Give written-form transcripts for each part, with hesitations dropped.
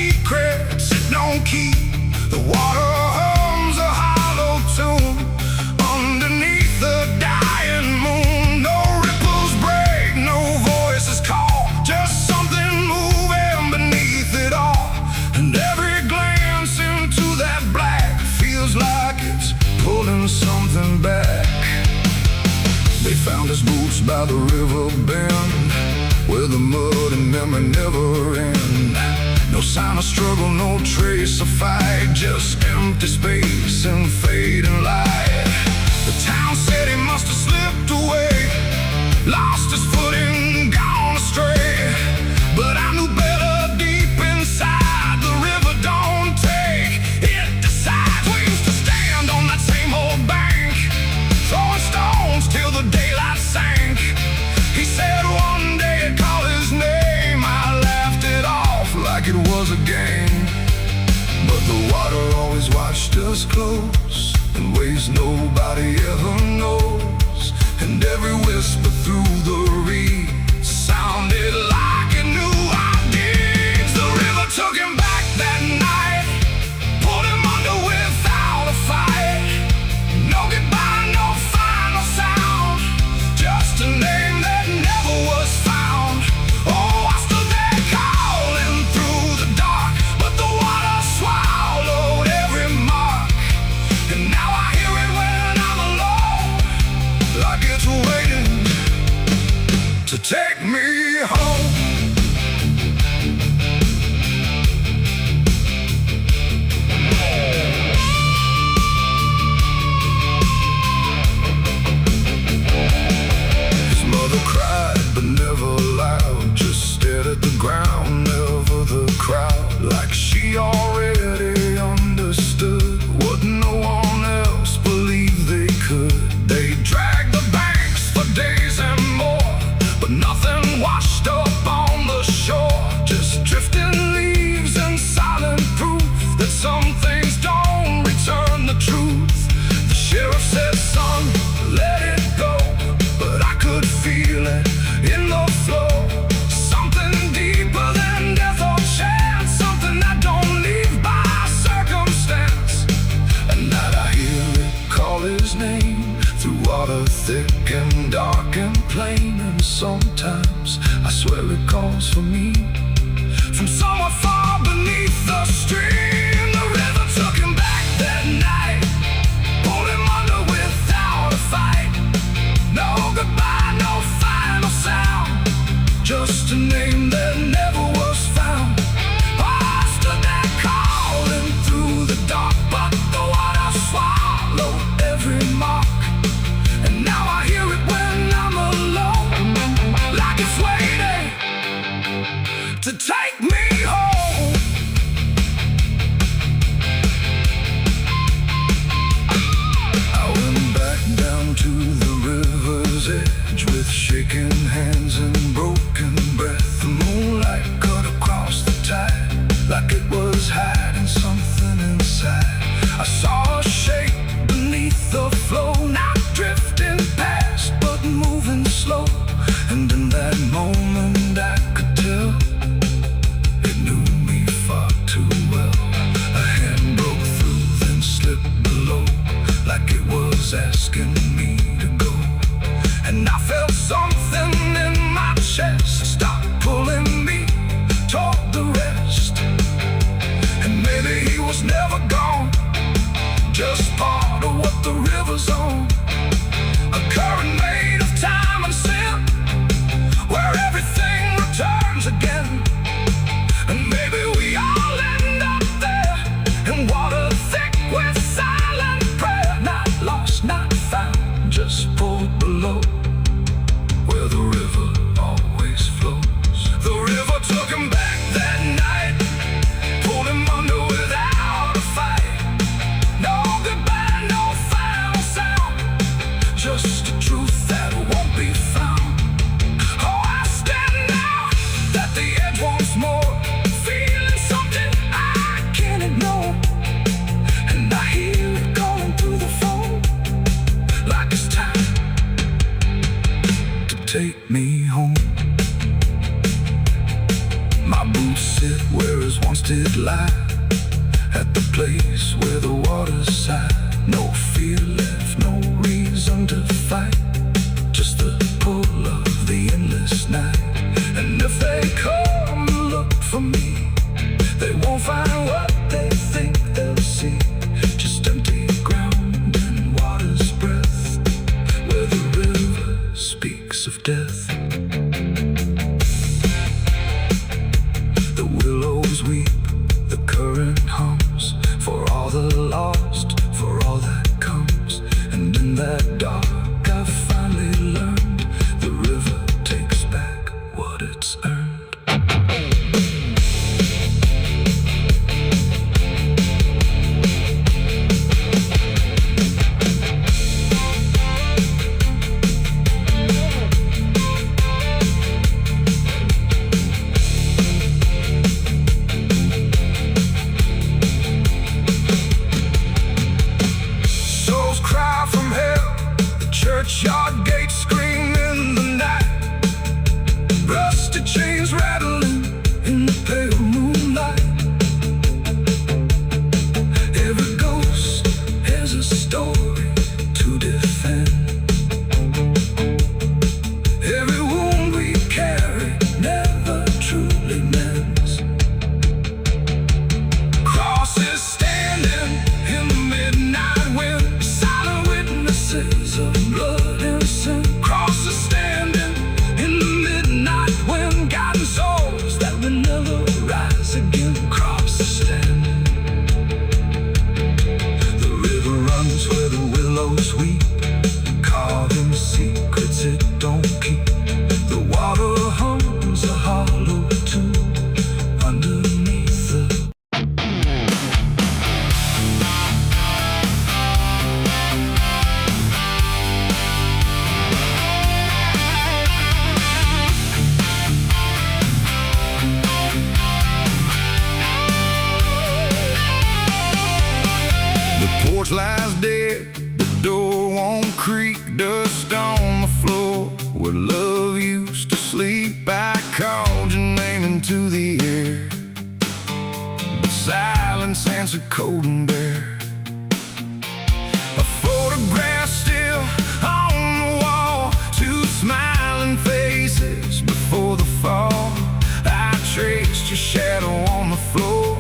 secrets it don't keep. The water hums a hollow tune underneath the dying moon. No ripples break, no voices call, just something moving beneath it all. And every glance into that black feels like it's pulling something back. They found his boots by the river bend, where the mud and memory never end. No sign of struggle, no trace of fight, just empty space and fading light. The town said he must have slipped away, lost his footing, gone astray. But I knew better deep inside, the river don't take, it decides. We used to stand on that same old bank, throwing stones till the daylight sank. He said one day I'd call his name. I laughed it off like it was a game. But the water always watched us close, in ways nobody ever knows. And every whisper through the reeds sounded like it knew our deeds. The river took him back that night, pulled him under without a fight. No goodbye, no final sound, just a name that never was found. Oh, I stood there calling through the dark, but the water swallowed every mark. And now I hear it when I'm alone, like it's waiting to take me home. His mother cried, but never loud, just stared at the ground, never the crowd. Like she already understood what no one else believed they could. They dragged the banks for days and more, but nothing washed up on the shore. Just drifting leaves and silent proof that some things don't return the truth. The sheriff said, son, let it go, but I could feel it in the flow. Something deeper than death or chance, something that don't leave by circumstance. And that I hear it call his name through water thick and dark and plain. And sometimes I swear it calls for me from somewhere far beneath the stream. The river took him back that night, pulled him under without a fight. No goodbye, no final sound, just a name that never was found. I stood there calling through the dark, but the water swallowed every mark. And now I hear it when I'm alone, like it's waiting to take me home. I went back down to the river's edge with shaking hands and broken breath. The moonlight cut across the tide like it was hiding something inside. I saw a shape beneath the flow, not drifting past but moving slow. And in that moment I could tell it knew me far too well. A hand broke through, then slipped below, like it was asking me to go. And I felt something in my chest stop pulling me toward the rest. And maybe he was never gone, just part of what the river's on. A current made of time and sin, where everything rivers once did lie, at the place where the waters sigh. No fear left, no reason to fight, just the pull of the endless night. And if they come to look for me, they won't find what they think they'll see, just empty ground and water's breath, where the river speaks of death. The willows weep, the current hums, for all the lost, for all that comes. And in that dark I finally learned, the river takes back what it's earned. Churchyard gates scream in the night, rusty chains rattling in the pale moonlight. Every ghost has a story to defend. Every wound we carry never truly mends. Crosses standing in the midnight wind, silent witnesses of blood and sin. Crosses standing in the midnight wind, guiding souls that will never rise again. Crosses standing. The river runs where the willows weep, carving secrets it don't keep. The water hums a hollow tune underneath the porch lies dead, the door won't creak, dust on the floor where love used to sleep. I called your name into the air, but silence answered cold and bare. A photograph still on the wall, two smiling faces before the fall. I traced your shadow on the floor,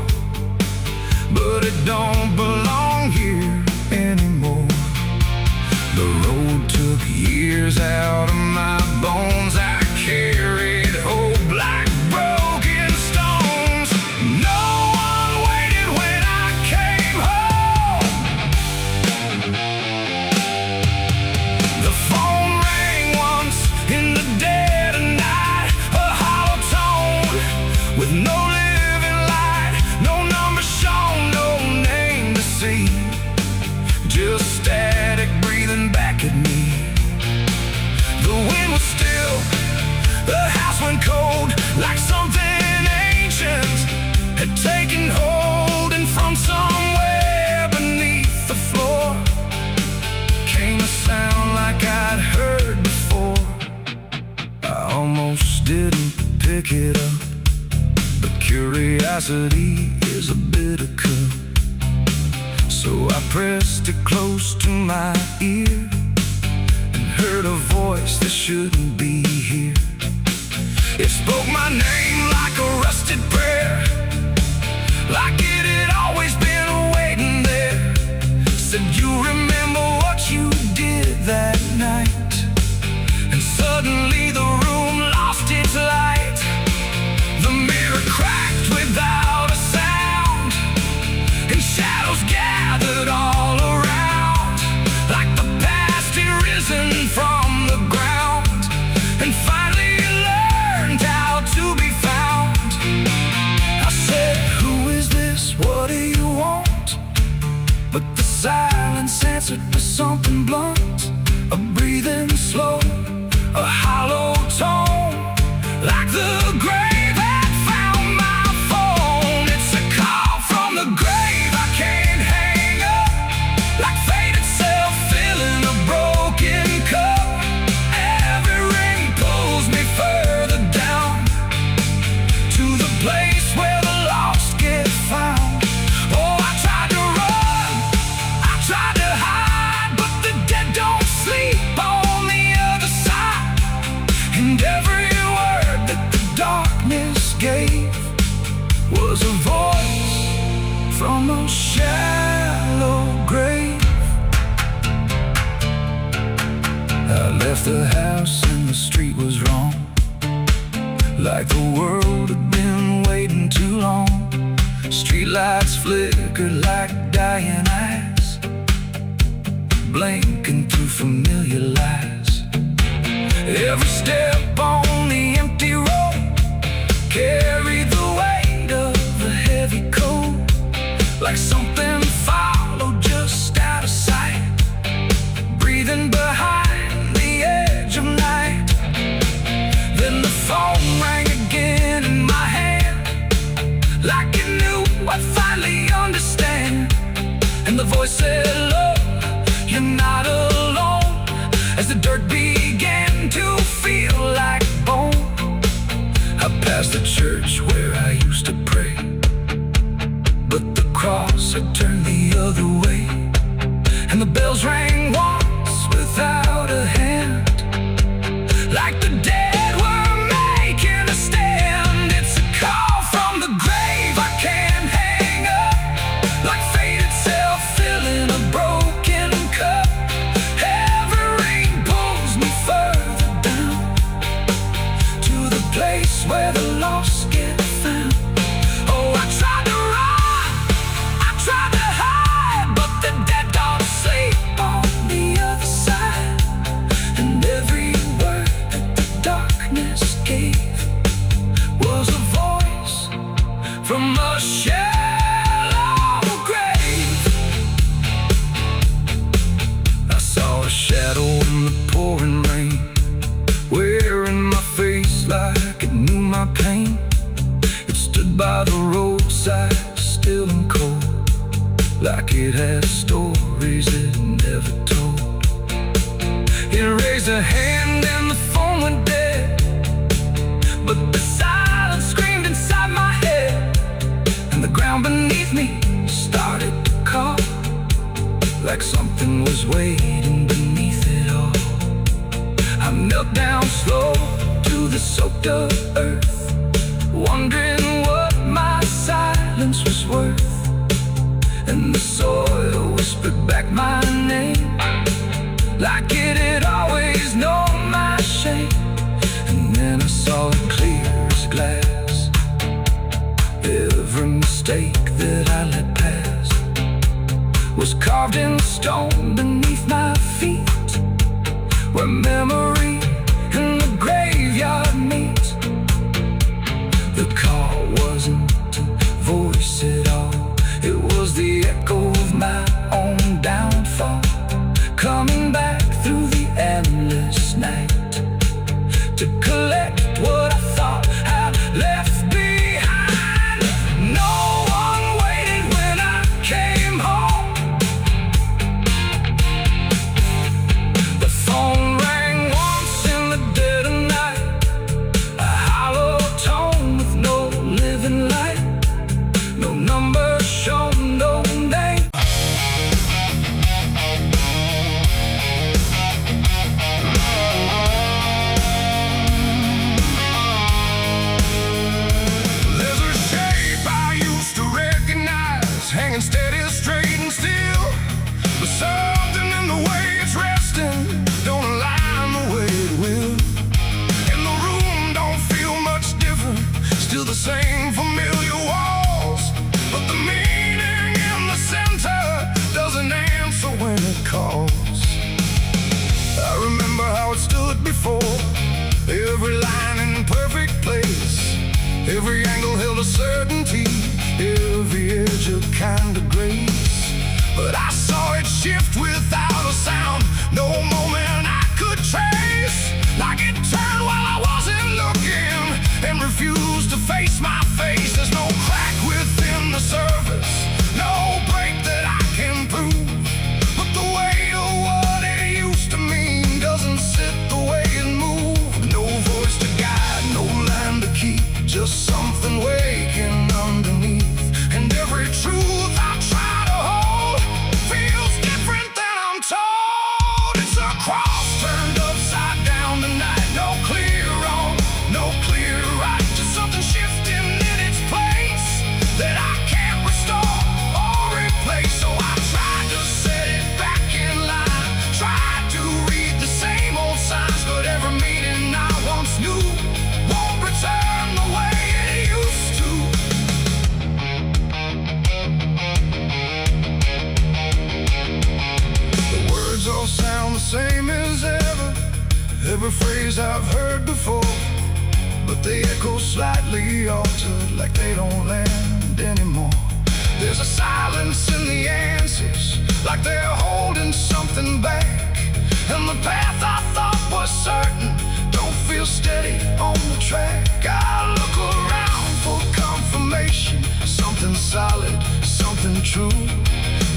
but it don't belong here anymore. The road took years out of my bones. I carried hope like broken stones. No one waited when I came home. The phone rang once in the dead of night, a hollow tone with no living light, no number shown, no name to see, just static breathing back at me. The wind was still, the house went cold, like something ancient had taken hold, and from somewhere beneath the floor came a sound like I'd heard before. I almost didn't pick it up, but curiosity is a bitter cup. So I pressed it close to my ear and heard a voice that shouldn't be here. It spoke my name like a rusted prayer, like it had always been waiting there. Said, you remember what you did that night? And suddenly the room lost its light. The mirror cracked without a sound, and shadows gathered all around, like the past had risen from the ground and finally learned how to be found. I said, who is this? What do you want? But the silence answered with something blunt, a breathing slow, a hollow tone, like the grave had found my phone. It's a call from the grave I can't hang up, like fate itself filling a broken cup. Every ring pulls me further down to the place where the lost one shallow grave. I left the house and the street was wrong, like the world had been waiting too long. Streetlights flickered like dying eyes, blinking through familiar lies. Every step on the empty road carried the weight of a heavy coat, like something followed just out of sight, breathing behind the edge of night. Then the phone rang again in my hand, like it knew I'd finally understand. And the voice said, look, you're not alone, as the dirt began to feel like bone. I passed the church where I used to pray, but the cross had turned the other way. And the bells rang once without a hand, like the dead were making a stand. It's a call from the grave I can't hang up, like fate itself filling a broken cup. Every ring pulls me further down to the place where the lost get found. Oh, I tried to run, I tried to hide, but the dead don't sleep on the other side. And every word that the darkness gave was a voice from a shallow grave. I saw a shadow in the pouring rain, wearing my face like it knew my pain. It stood by the roadside, still and cold, like it had stories it never told. It raised a hand and the phone went dead, but the silence screamed inside my head. And the ground beneath me started to call, like something was waiting beneath it all. I knelt down slow to the soaked up earth, wondering what my silence was worth. And the soil whispered back my name, like it had always known my shame. And then I saw it clear as glass, every mistake that I let pass was carved in stone beneath my feet, where memory and the graveyard meet. The call wasn't a voice at all, it was the echo of my own downfall, coming back through the endless night to collect what I thought I'd left behind. No one waited when I came home. The phone rang once in the dead of night, a hollow tone with no living light, no number shown, no name. There's a shape I used to recognize, hanging steady, straight and still, but something in the way it's resting don't align the way it will. And the room don't feel much different, still the same familiar walls, but the meaning in the center doesn't answer when it calls. I remember how it stood before, every line in perfect place, every angle held a certainty, every edge a kind of grace. But I saw it shift without a sound, no moment I could trace, like it turned while I wasn't looking and refused to face my face. There's no crack within the surface, no break that I can prove, but the weight of what it used to mean doesn't sit the way it moved. No voice to guide, no line to keep, just something waking underneath. And every truth I try to hold feels different than I'm told. It's a cross turned upside down tonight, no clear wrong, no clear right, just something shifting in its place that I can't every phrase I've heard before, but they echo slightly altered, like they don't land anymore. There's a silence in the answers, like they're holding something back. And the path I thought was certain don't feel steady on the track. I look around for confirmation, something solid, something true.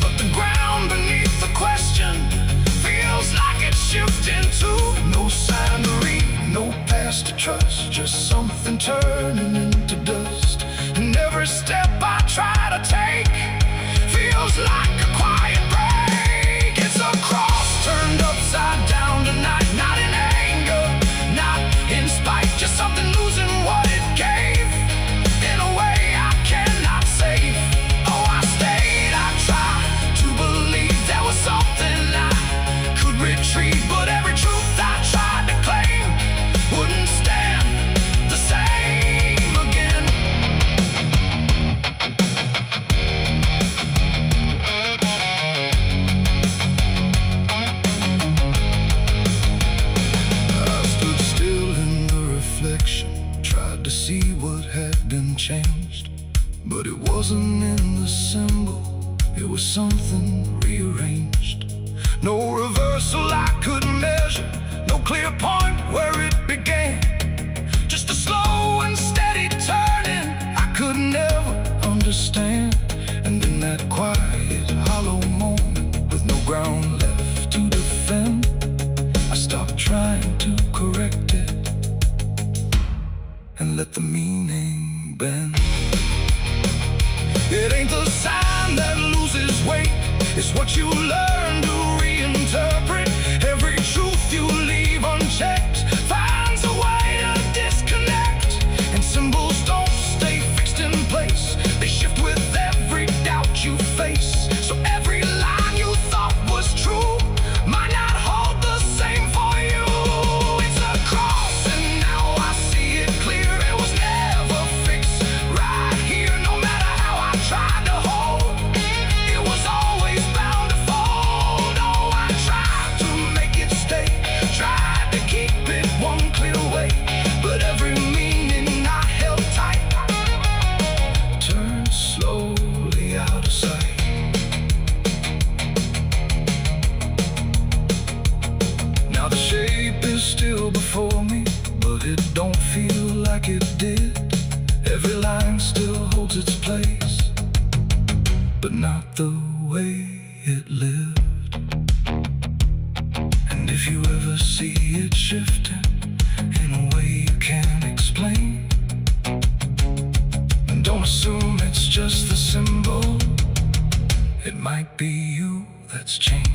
But the ground beneath the question feels like it's shifting too. No sign to read, no past to trust, just something turning into dust. And every step I try to take feels like a quiet break. It's a cross turned upside down tonight, not in anger, not in spite, just something losing what it gave in a way I cannot save. Oh, I stayed, I tried to believe there was something I could retrieve, but every truth I tried to claim wouldn't stand the same again. I stood still in the reflection, tried to see what had been changed, but it wasn't in the symbol, it was something rearranged. No reversal I could measure, no clear point where it began, just a slow and steady turning I could never understand. And in that quiet, hollow moment, with no ground left to defend, I stopped trying to correct it and let the meaning bend. It ain't the sign that loses weight, it's what you learn to reinterpret. Every truth you leave unchecked finds a way to disconnect. And symbols don't stay fixed in place, they shift with every doubt you face. So every line you thought was true might not hold the same for you. It's a cross and now I see it clear, it was never fixed right here. No matter how I tried to hold, it was always bound to fold. Oh, I tried to make it stay, tried to keep it one clear way, but every meaning I held tight turned slowly out of sight. Now the shape is still before me, but it don't feel like it did. Every line still holds its place, but not the way it lived. And if you ever see it shifting in a way you can't explain, don't assume it's just the symbol, it might be you that's changed.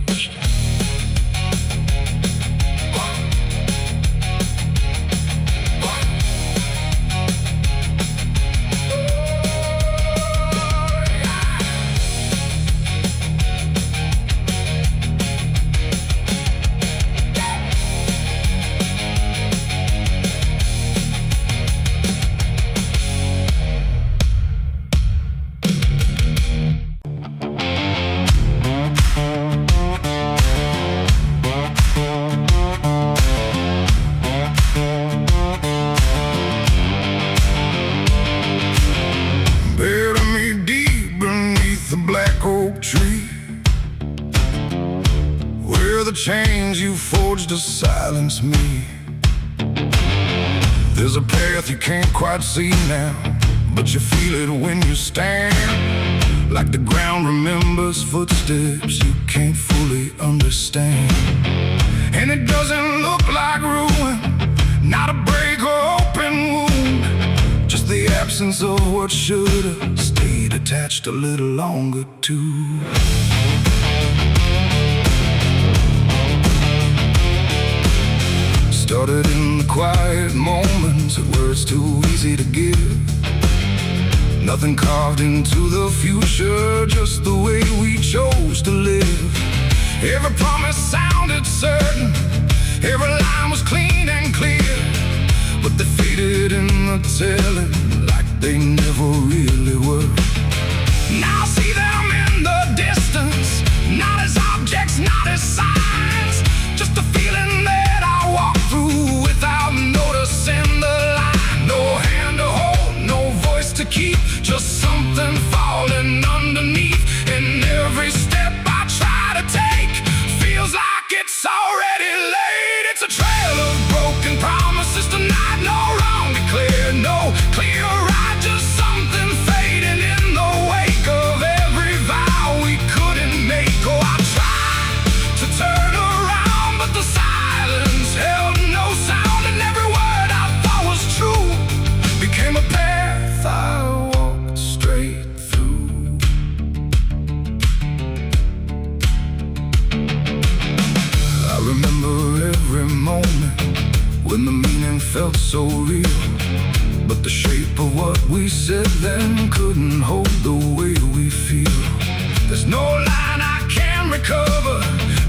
Chains you forged to silence me. There's a path you can't quite see now, but you feel it when you stand. Like the ground remembers footsteps you can't fully understand. And it doesn't look like ruin, not a break or open wound, just the absence of what should've stayed attached a little longer too. Started in the quiet moments where it's too easy to give. Nothing carved into the future, just the way we chose to live. Every promise sounded certain, every line was clean and clear, but they faded in the telling like they never really were. Now I see them in the distance, not as objects, not as signs, just a feeling that I walk through felt so real. But the shape of what we said then couldn't hold the way we feel. There's no line I can recover,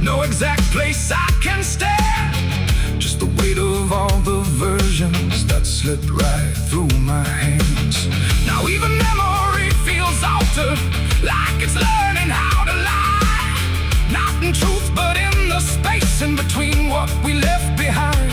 no exact place I can stand. Just the weight of all the versions that slipped right through my hands. Now even memory feels altered, like it's learning how to lie. Not in truth, but in the space in between what we left behind.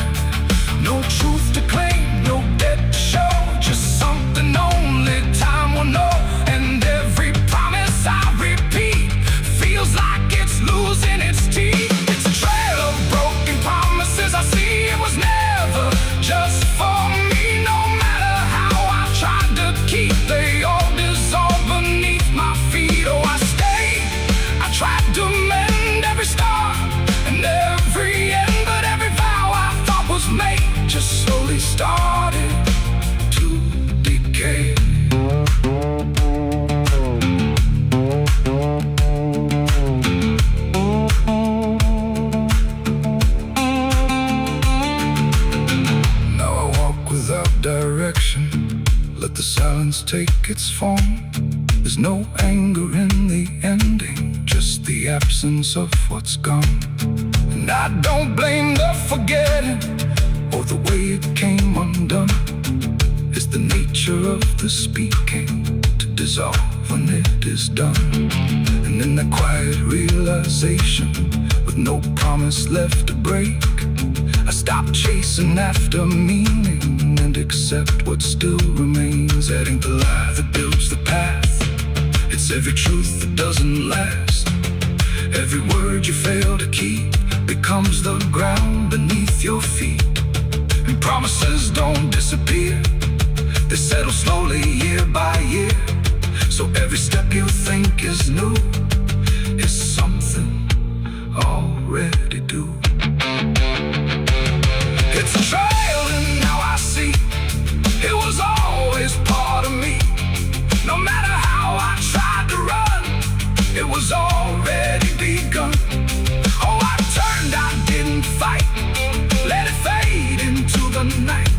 No truth to claim, no debt to show, just something only time will know. And every promise I repeat feels like it's losing its teeth. It's a trail of broken promises I see. It was never just for me. No matter how I tried to keep, they all dissolve beneath my feet. Oh, I stayed, I tried to mend every scar and every end, but every vow I thought was made just slowly started to decay. Now I walk without direction, let the silence take its form. There's no anger in the ending, just the absence of what's gone. And I don't blame the forgetting or the way it came undone. It's the nature of the speaking to dissolve when it is done. And in that quiet realization, with no promise left to break, I stop chasing after meaning and accept what still remains. That ain't the lie that builds the path, it's every truth that doesn't last. Every word you fail to keep becomes the ground beneath your feet. And promises don't disappear, they settle slowly year by year. So every step you think is new is something already due. It's a trail and now I see it was always part of me. No matter how I tried to run, it was already begun. Oh, I turned, I didn't fight, let it fade into the night.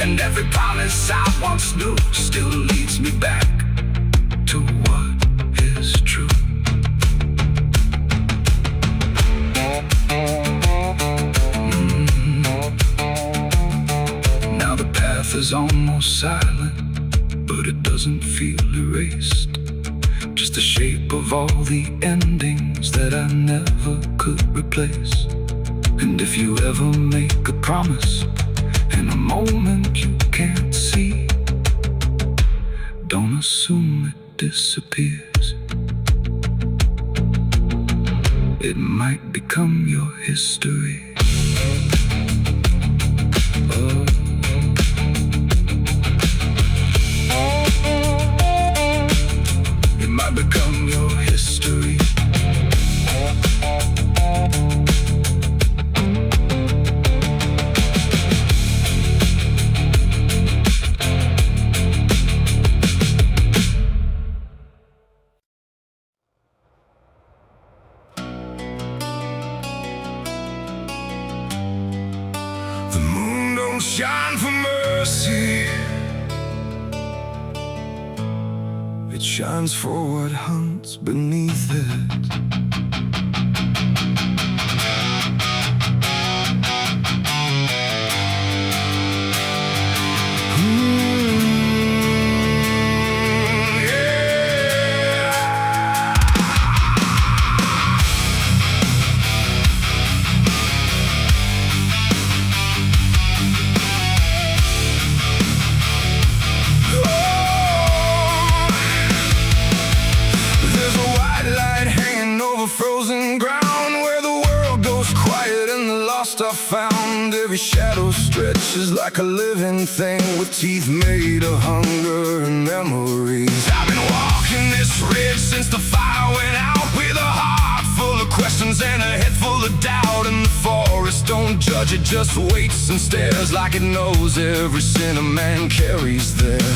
And every promise I once knew still leads me back to what is true. Now the path is almost silent, but it doesn't feel erased. Just the shape of all the endings that I never could replace. And if you ever make a promise in a moment you can't see, don't assume it disappears. It might become your history. Oh. It might become your history. The moon don't shine for mercy, it shines for what hunts beneath it. Frozen ground where the world goes quiet and the lost are found. Every shadow stretches like a living thing with teeth made of hunger and memories. I've been walking this ridge since the fire went out, with a heart full of questions and a head full of doubt. And the forest don't judge, it just waits and stares like it knows every sin a man carries there.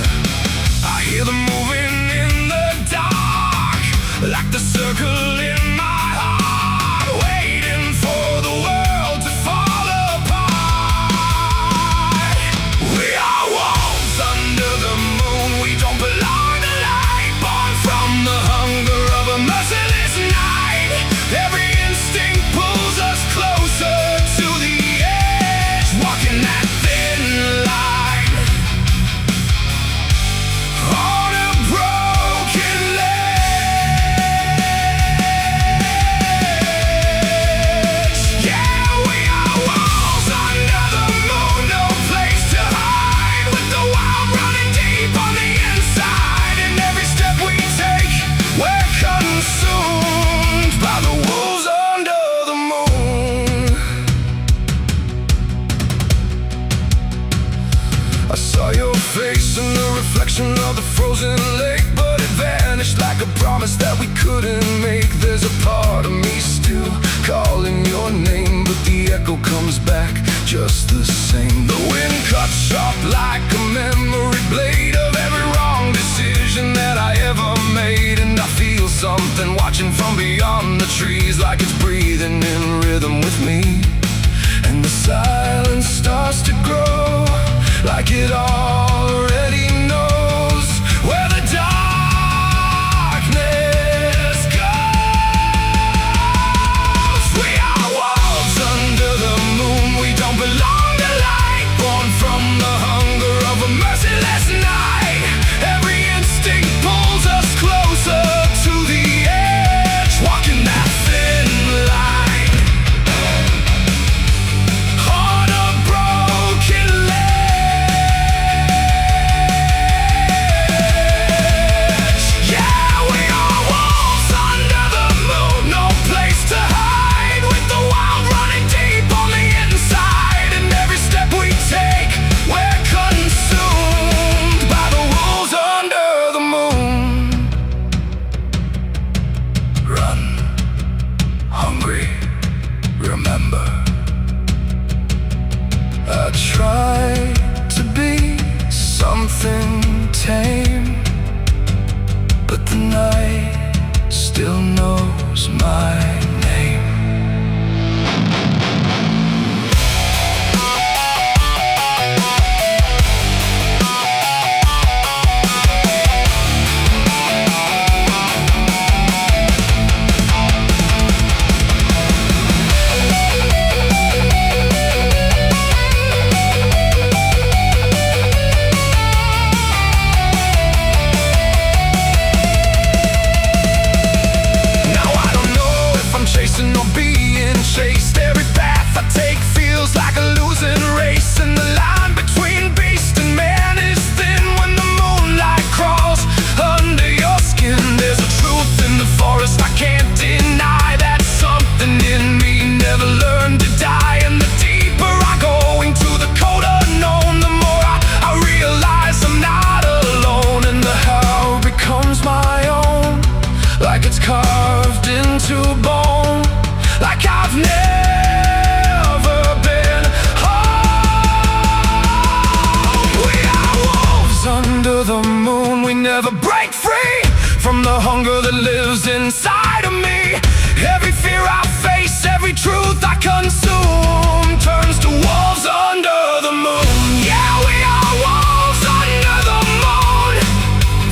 I hear them moving in the dark, like the circle in my heart, waiting for the world to fall apart. promise that we couldn't make. There's a part of me still calling your name, but the echo comes back just the same. The wind cuts sharp like a memory blade of every wrong decision that I ever made. And I feel something watching from beyond the trees, like it's breathing in rhythm with me. And the silence starts to grow, like it already knows where the darkness goes. We are wolves under the moon. We don't belong to light, born from the hunger of a merciless night. Every instinct pulls us closer to the edge, walking that thin line. But the night still knows my name. Chased. Every path I take feels like a losing race, and the line between beast and man is thin when the moonlight crawls under your skin. There's a truth in the forest I can't deny, that something in me never learned to die. And the deeper I go into the cold unknown, the more I realize I'm not alone. And the how becomes my own, like it's carved into bone, like I've never been home. We are wolves under the moon. We never break free from the hunger that lives inside of me. Every fear I face, every truth I consume turns to wolves under the moon. Yeah, we are wolves under the moon.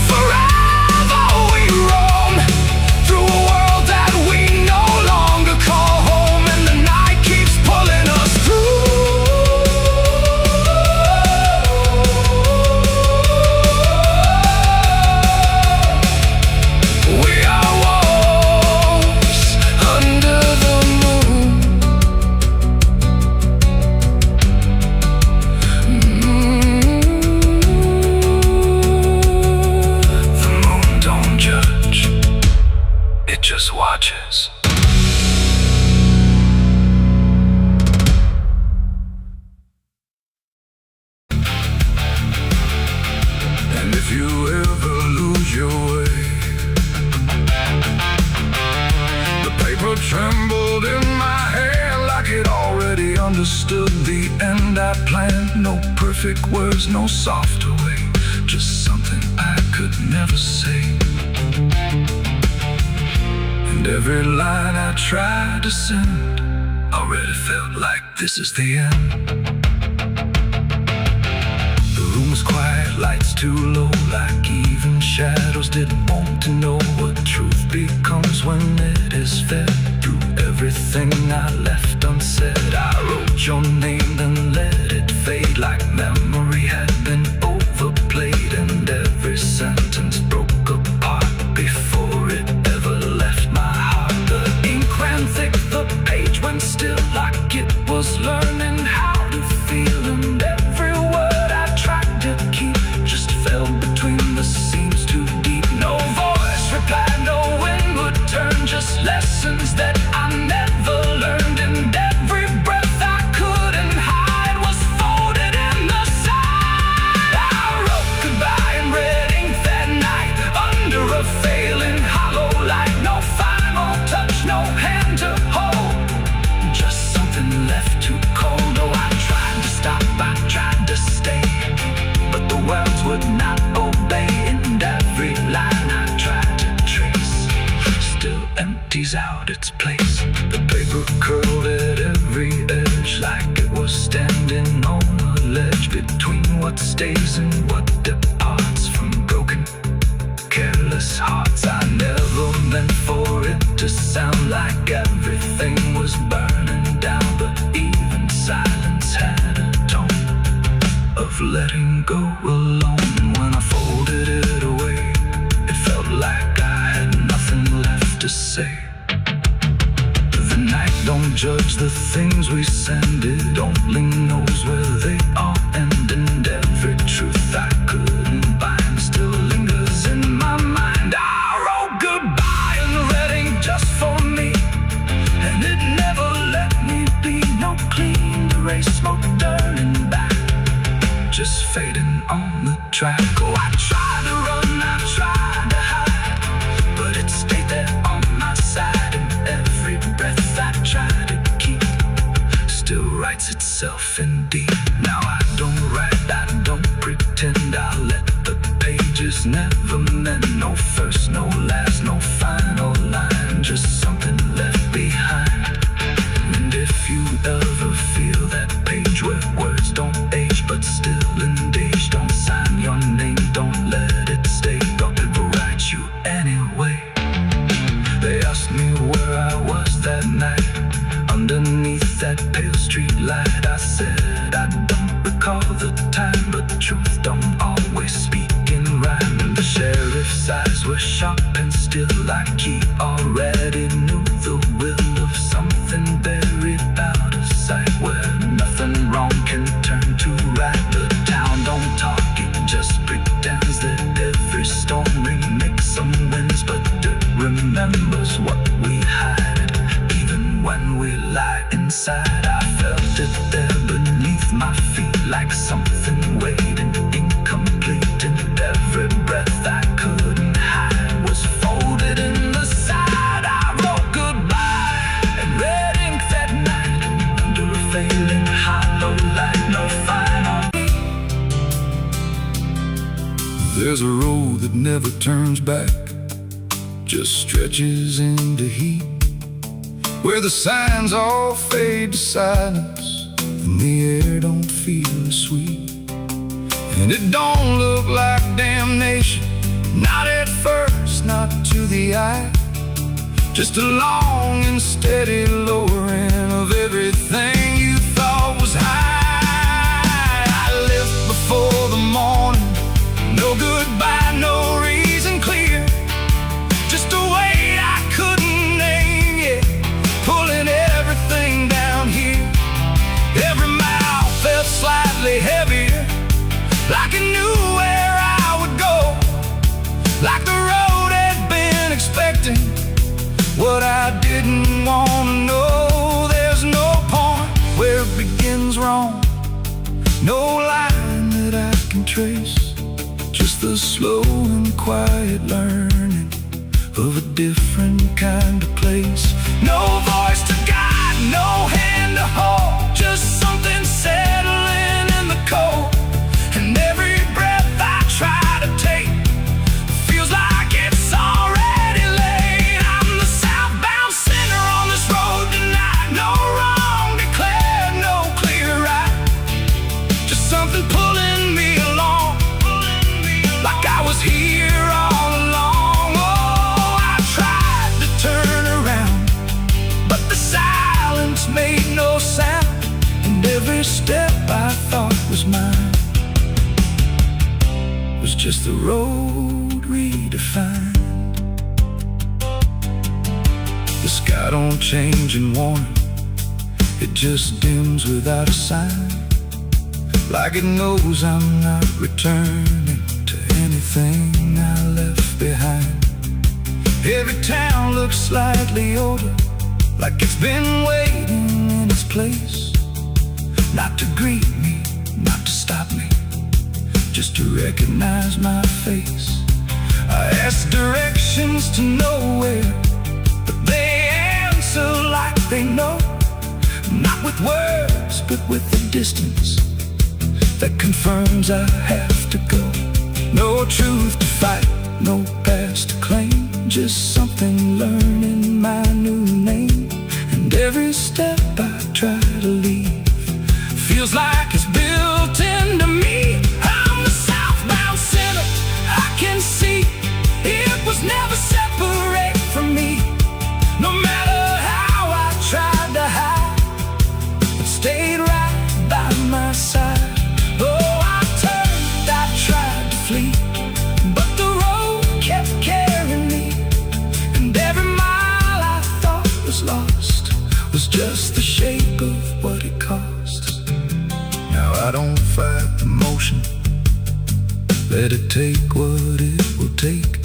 Forever we roam through a world that we no longer call home, and the night keeps pulling us through. We are wolves under the moon. The moon don't judge, it just watches. And if you ever lose your way, the paper trembled in my hand like it already understood the end I planned. No perfect words, no softer way, just something I could never say. And every line I tried to send already felt like this is the end. The room was quiet, lights too low, like even shadows didn't want to know what truth becomes when it is fed. Through everything I left unsaid, I wrote your name, then let it fade like memory had been overplayed. And every sentence broke apart before it ever left my heart. The ink ran thick, the page went still, like it was learning how to feel. And every word I tried to keep just fell between the seams too deep. No voice replied, no wind would turn, just lessons that I never learned. And empties out its place. The paper curled at every edge like it was standing on a ledge between what stays and what departs from broken, careless hearts. I never meant for it to sound like everything was burning down, but even silence had a tone of letting go alone. When I folded it away, it felt like I had nothing left to say. The night don't judge the things we send, it only knows where they all end. And every truth I couldn't bind still lingers in my mind. I wrote goodbye in red ink just for me, and it never let me be. No clean erase, smoke turning back, just fading on the track. Oh, I tried to run, I tried to hide, but it stayed there on my side. And every breath I try to keep still writes itself indeed. Now I don't write, I don't pretend. I let the pages never meant no first, no last, no final line, just something left behind. And if you ever feel that page where words don't age but still engage, don't sign your name, don't let it stay, don't ever write you anyway. They asked me where I was that night, underneath that pale street light. I said I don't recall the time, but the truth don't always speak in rhyme. And the sheriff's eyes were sharp and still, like he already knew the will of something buried out of sight, where nothing wrong can turn to right. The town don't talk, it just pretends that every storm remakes some winds, but it remembers what we hide. Even when we lie inside, I felt it there beneath my feet, like something waiting incomplete. And every breath I couldn't hide was folded in the side. I wrote goodbye in red ink that night, under a failing hollow light, no final. There's a road that never turns back, just stretches into heat, where the signs all fade to silence and the air don't feel as sweet. And it don't look like damnation, not at first, not to the eye, just a long and steady lowering of everything you thought was high. I left before the morning, no goodbye, no reason clear, just a weight I couldn't name yet, pulling everything down here. Every mile felt slightly heavier, like it knew where I would go, like the road had been expecting what I didn't want to know. There's no point where it begins wrong, no line that I can trace, just the slow and quiet learning of a different kind of place. No voice to guide, no hand to hold, just something settling in the cold. And every breath I try to take feels like it's already late. I'm the southbound sinner on this road tonight, no wrong declared, no clear right, just something pulling me along, like I was here all along. Oh, I tried to turn around, but the silence made no sound, and every step I thought was mine was just the road redefined. The sky don't change in warning, it just dims without a sign, like it knows I'm not returning to anything I left behind. Every town looks slightly older, like it's been waiting in its place, not to greet me, not to stop me, just to recognize my face. I ask directions to nowhere, but they answer like they know, not with words, but with the distance that confirms I have to go. No truth to fight, no past to claim, just something learning my new name. And every step I try to leave feels like it's built into me. I'm the southbound sinner, I can see it was never separate from me. No matter how I tried to hide, it stayed right by my side. Oh, I turned, I tried to flee, but the road kept carrying me. And every mile I thought was lost was just the shape of what it cost. Now I don't fight the motion, let it take what it will take.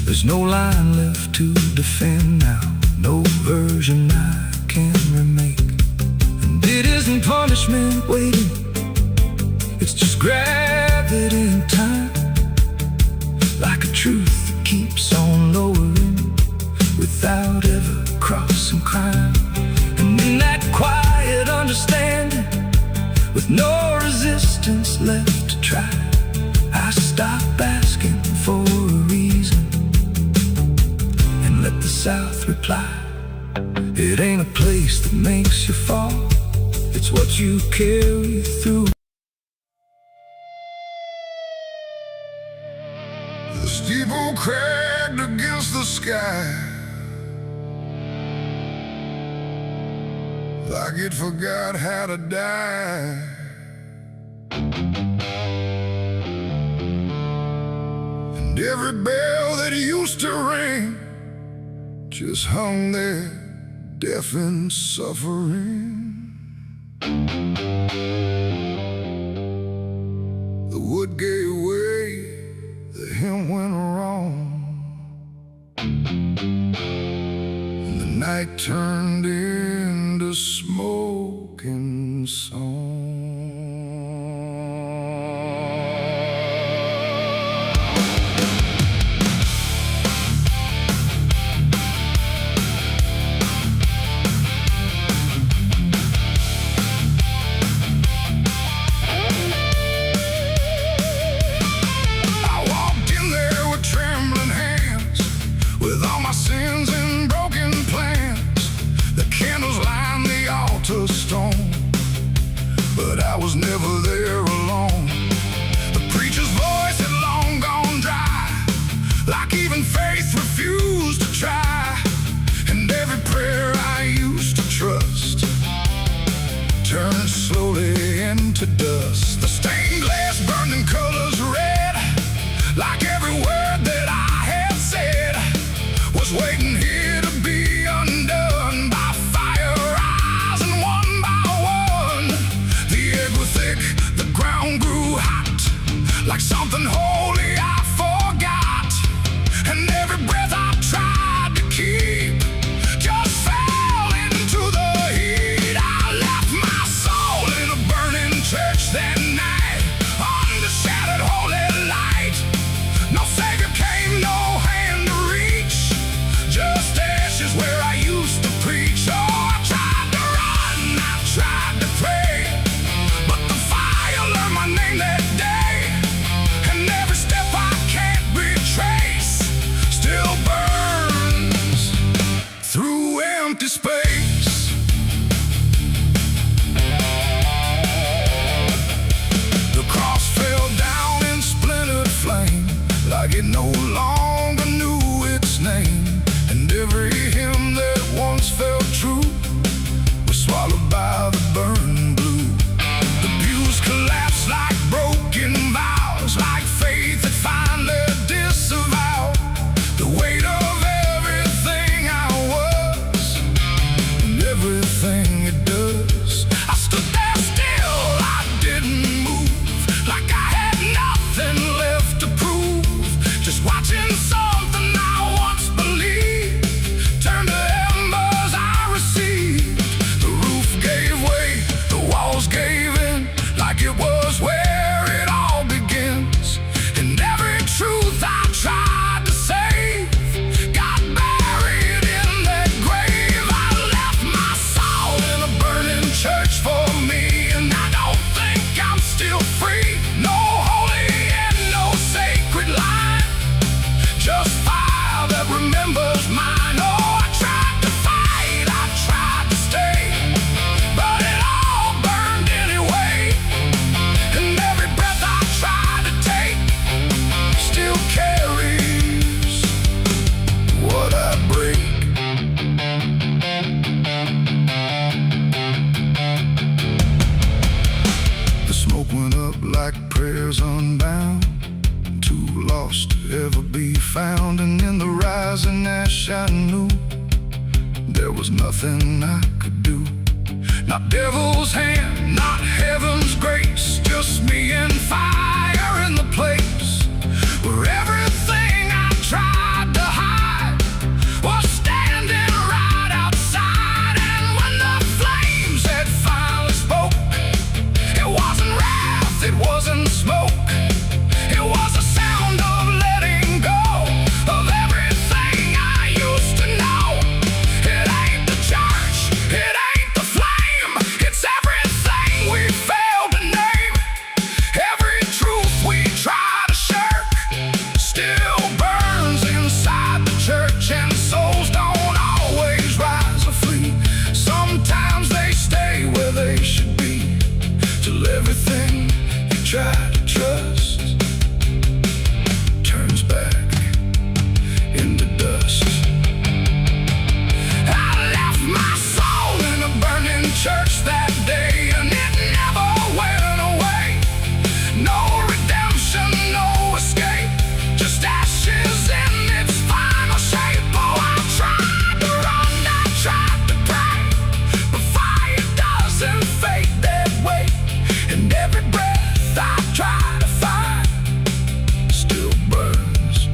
There's no line left to defend now, no version I can remake. And it isn't punishment waiting, it's just gravity in time, like a truth that keeps on lowering without ever crossing crime. And in that quiet understanding, with no resistance left to try, I stop asking for a reason and let the South reply. It ain't a place that makes you fall, it's what you carry through. The steeple cracked against the sky, like it forgot how to die. And every bell that used to ring just hung there, deaf and suffering. The wood gave way, the hymn went wrong, and the night turned into smoking song. Sins and broken plans, the candles line the altar stone, but I was never there alone. The preacher's voice had long gone dry, like even faith refused to try. And every prayer I used to trust turned slowly into dust. The stained glass burned in colors red, like every word that I had said was waiting here to be undone by fire rising one by one. The air grew thick, the ground grew hot, like something holy I forgot. And every breath I tried to keep just fell into the heat. I left my soul in a burning church that night, under shattered holy light. No savior came, no hand to reach, just ashes where I used to preach. Oh, I tried to run, I tried to pray, but the fire learned my name that day. And every step and ash, I knew there was nothing I could do. Not devil's hand, not heaven's grace, just me and fire in the place where everything I tried to hide was standing right outside. And when the flames had finally spoke, it wasn't wrath, it wasn't smoke, it was a sound of letting go of everything I used to know. It ain't the church, it ain't the flame, it's everything we failed to name. Every truth we try to shirk still burns inside the church, and souls don't always rise or flee. Sometimes they stay where they should be, till everything you try to trust turns back into dust. I left my soul in a burning church that day, and it never went away. No redemption, no escape, just ashes in its final shape. Oh, I tried to run, I tried to pray, but fire doesn't fade that way. And every breath I try to find still burns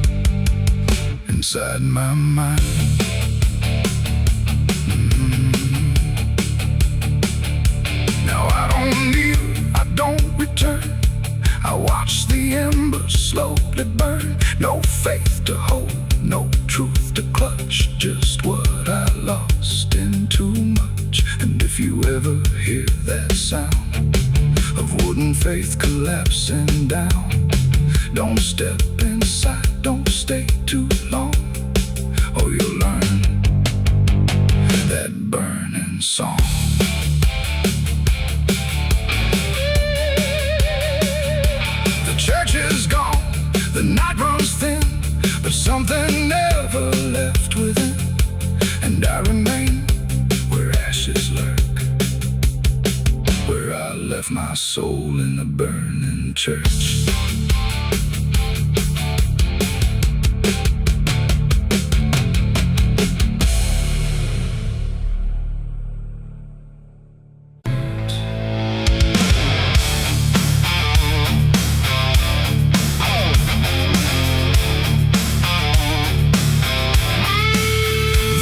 inside my mind. Now I don't kneel, I don't return, I watch the embers slowly burn. No faith to hold, no truth to clutch, just what I lost in too much. And if you ever hear that sound of wooden faith collapsing down, don't step inside, don't stay too long, or you'll learn that burning song. The church is gone, the night runs thin, but something never left within, and I remain where ashes lurk, where I left my soul in a burning church.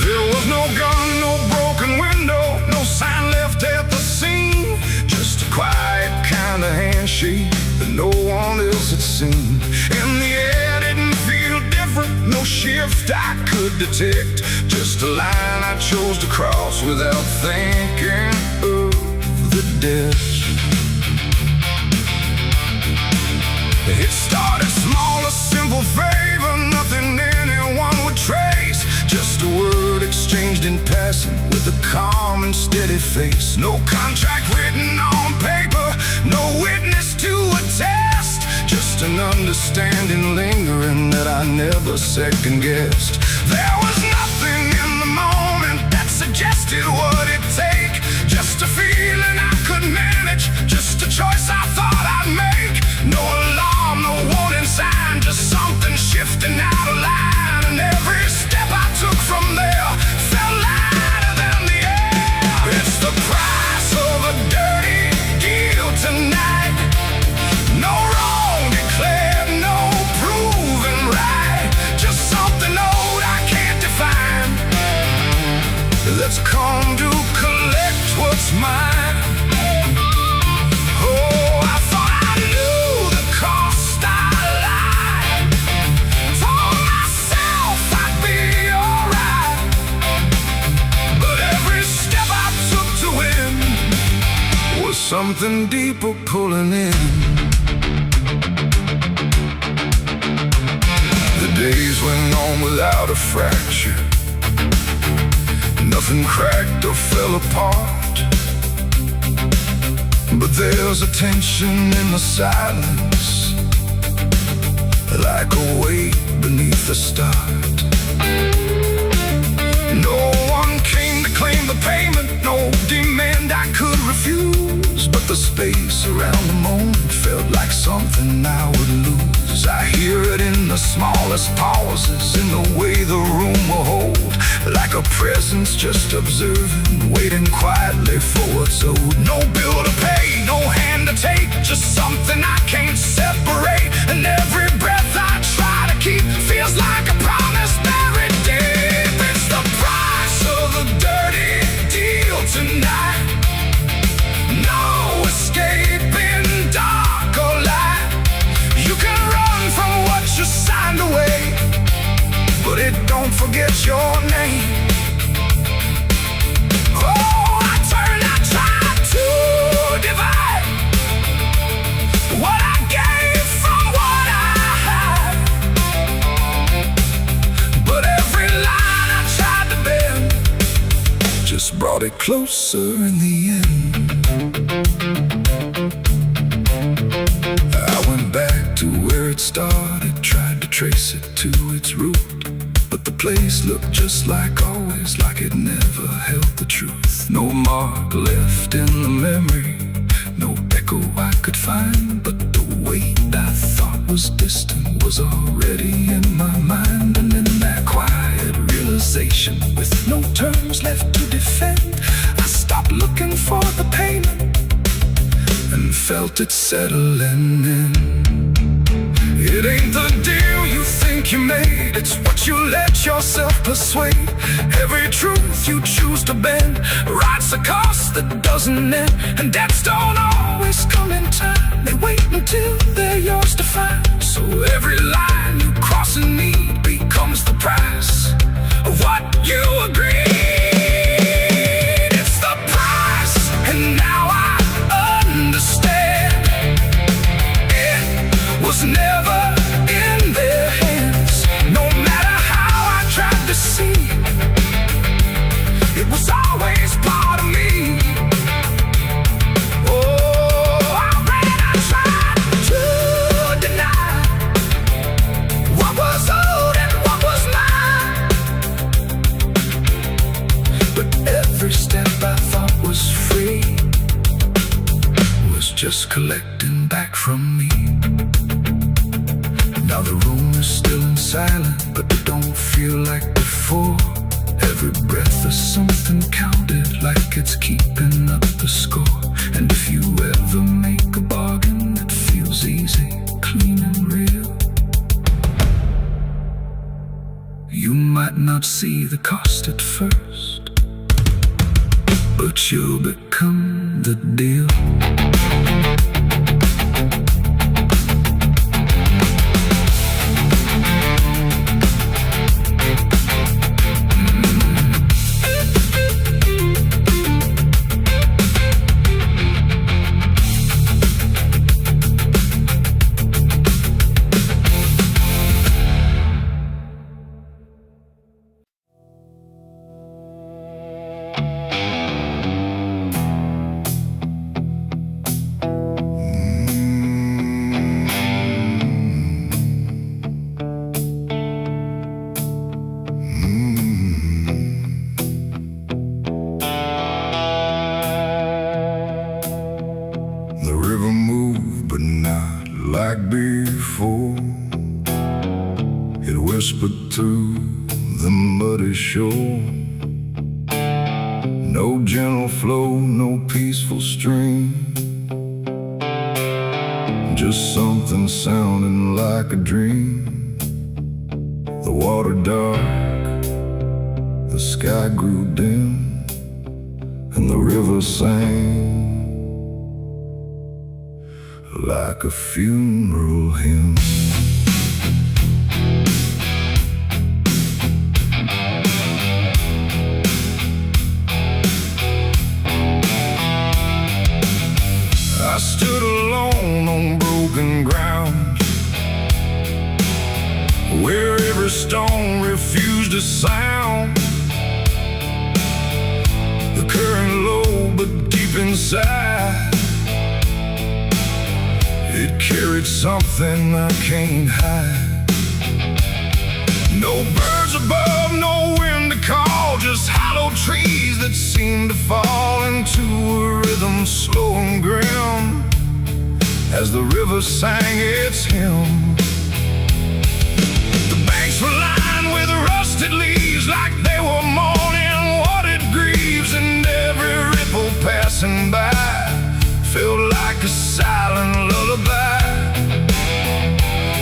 There was no gun, no broken window, no sign left at the scene, just a quiet kind of handshake that no one else had seen. And the air didn't feel different, no shift I could detect, just a line I chose to cross without thinking of the dead. It started small, a simple favor, nothing anyone would trace, just a word exchanged in passing with a calm and steady face. No contract written on paper, no witness to attest, just an understanding lingering that I never second-guessed. There was nothing in the moment that suggested what it'd take, just a feeling I could manage, just a choice I thought I'd make. No alarm, no warning sign, just something shifting out of line, and every step I took from there felt lighter than the air. It's the price of a dirty deal tonight. No wrong declared, no proven right, just something old I can't define, that's come to collect what's mine. Oh, I thought I knew the cost I lied, told myself I'd be alright, but every step I took to win was something deeper pulling in. The days went on without a fracture, nothing cracked or fell apart, but there's a tension in the silence, like a weight beneath the start. No one came to claim the payment, no demand I could refuse, but the space around the moment felt like something I would lose. I hear it in the the smallest pauses, in the way the room will hold, like a presence just observing, waiting quietly for what's owed. No bill to pay, no hand to take, just something I can't separate. And every breath I try to keep feels like a promise buried deep. It's the price of the dirty deal tonight. No escaping dark or light. You can run from what you signed away, but it don't forget your name. Oh, I try to divide what I gave from what I had, but every line I tried to bend just brought it closer in the end. I went back to where it started, tried to trace it to its root, but the place looked just like always, like it never held the truth. No mark left in the memory, no echo I could find, but the weight I thought was distant was already in my mind. And in that quiet realization, with no terms left to defend, I stopped looking for the payment and felt it settling in. It ain't the deal you think you made, it's what you let yourself persuade. Every truth you choose to bend writes a cost that doesn't end, and debts don't always come in time, they wait until they're yours to find. So every line you cross in need becomes the price of what you agreed. It's the price, and now I understand. It was never in their hands, no matter how I tried to see. It was always part of me. Oh, I tried to deny what was owed and what was mine, but every step I thought was free was just collecting back from me. Now the room is still silent, but it don't feel like before. Every breath is something counted, like it's keeping up the score. And if you ever make a bargain that feels easy, clean and real, you might not see the cost at first, but you'll become the deal. Like before, it whispered to the muddy shore. No gentle flow, no peaceful stream, just something sounding like a dream. The water dark, the sky grew dim, and the river sang like a funeral hymn. I stood alone on broken ground, where every stone refused a sound. The current low, but deep inside, it carried something I can't hide. No birds above, no wind to call, just hollow trees that seem to fall into a rhythm slow and grim as the river sang its hymn. were lined with rusted leaves, like they were mourning what it grieves. And every ripple passing by felt like a silent lullaby.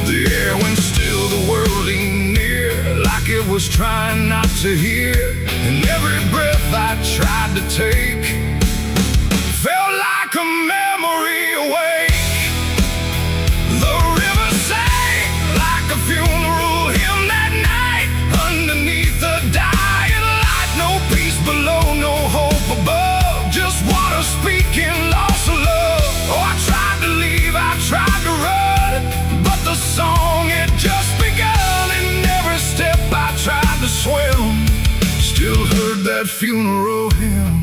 The air went still, the world leaned near, like it was trying not to hear. And every breath I tried to take felt like a memory awake. The river sang like a funeral hymn that night, underneath the dying light. No peace below, no hope above, just water speaking loss of love. Oh, I tried to leave, I tried to run, but the song had just begun. And every step I tried to swim, still heard that funeral hymn.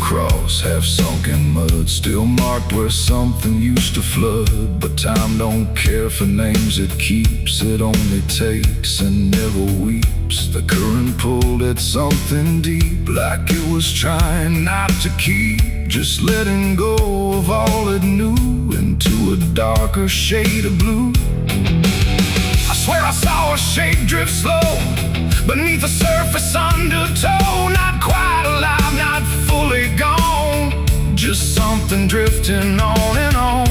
Cross, half sunk in mud, still marked where something used to flood. But time don't care for names it keeps, it only takes and never weeps. The current pulled at something deep, like it was trying not to keep, just letting go of all it knew into a darker shade of blue. I swear I saw a shape drift slow beneath the surface undertow, not quite alive, not fully gone, just something drifting on and on.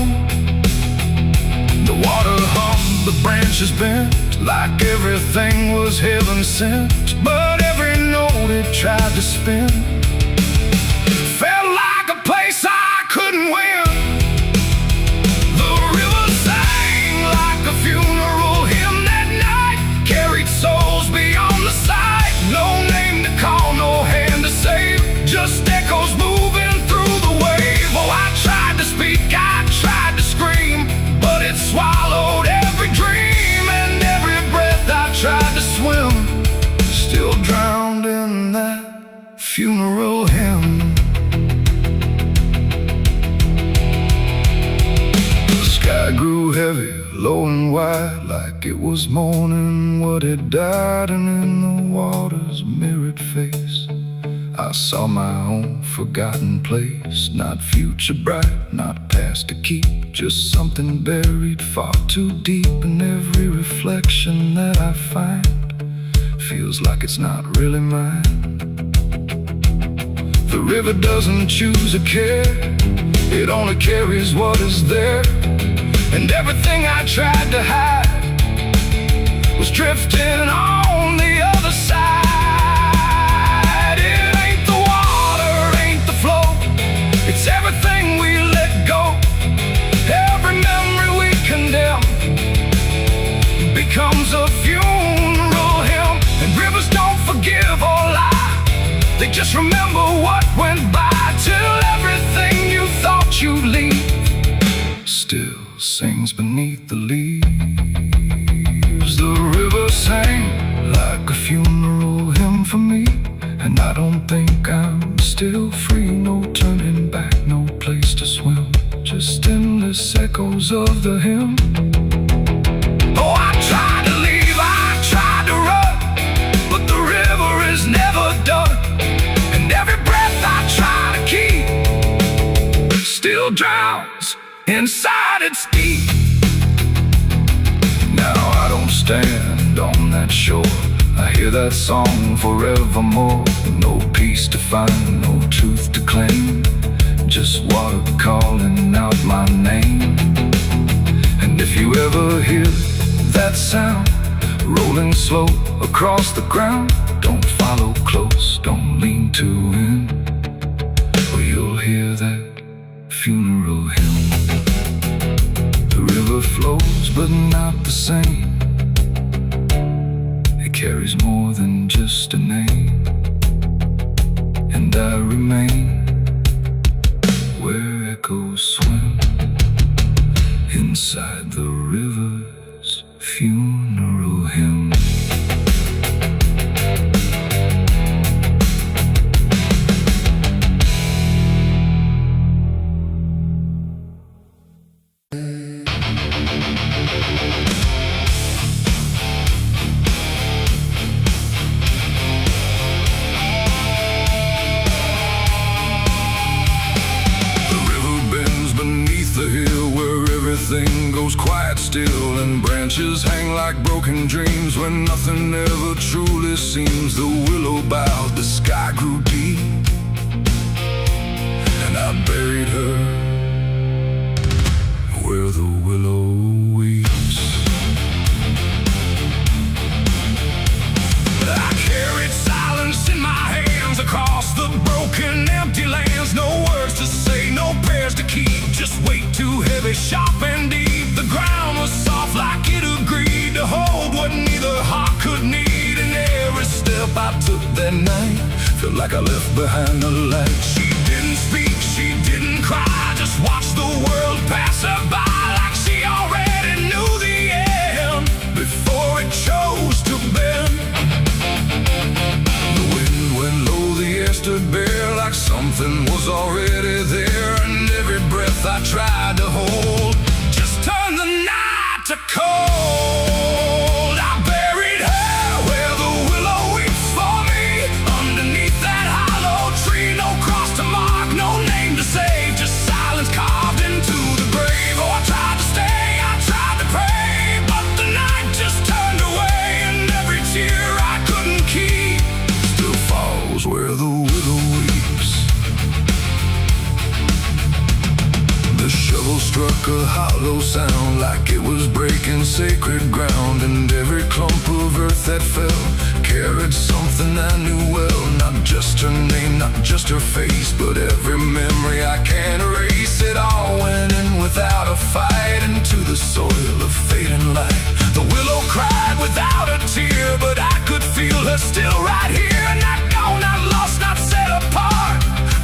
The water hummed, the branches bent, like everything was heaven sent. But every note it tried to spin felt like a place I couldn't win. The river sang like a funeral hymn that night, carried souls beyond the sight. No name to call, no hand to save, just echoes moving through the wave. Oh, I tried to speak, I tried to scream, but it swallowed every dream. And every breath I tried to swim, still drowned in that funeral hymn. The sky grew heavy, low and wide, like it was mourning what had died. And in the water's mirrored face, I saw my own forgotten place. Not future bright, not past to keep, just something buried far too deep. And every reflection that I find feels like it's not really mine. The river doesn't choose or care, it only carries what is there. And everything I tried to hide was drifting on the other side. It ain't the water, ain't the flow, it's everything we let go. Every memory we condemn becomes a funeral hymn. And rivers don't forgive or lie, they just remember what went by, till everything you thought you'd leave still sings beneath the leaves. The river sang like a funeral hymn for me, and I don't think I'm still free. No turning back, no place to swim, just endless echoes of the hymn. Oh, I tried to leave, I tried to run, but the river is never done. And every breath I try to keep still drowns inside its deep. Now I don't stand on that shore, I hear that song forevermore. No peace to find, no truth to claim, just water calling out my name. And if you ever hear that sound rolling slow across the ground, don't follow close, don't lean too in, or you'll hear that funeral hymn. The river flows, but not the same, it carries more than just a name. And I remain where echoes swim, inside the river's funeral hymn. The hill still, and branches hang like broken dreams when nothing ever truly seems. The willow bowed, the sky grew deep, and I buried her where the willow weeps. I carried silence in my hands across the broken, empty lands. No words to say, no prayers to keep, just weight too heavy, sharp and deep. The ground was soft like it agreed to hold what neither heart could need. And every step I took that night felt like I left behind a light. She didn't speak, she didn't cry, just watched the world pass her by like she already knew the end before it chose to bend. The wind went low, the air stood bare like something was already there, and every breath I tried to hold just turned the night to cold. I buried her where the willow weeps for me, underneath that hollow tree. No cross to mark, no name to save, just silence carved into the grave. Oh, I tried to stay, I tried to pray, but the night just turned away, and every tear I couldn't keep still falls where the willow weeps. The shovel struck a hollow sound like it was breaking sacred ground, and every clump of earth that fell carried something I knew well. Not just her name, not just her face, but every memory I can't erase. It all went in without a fight into the soil of fate and light. The willow cried without a tear, but I could feel her still right here. Not gone, not lost, not set apart,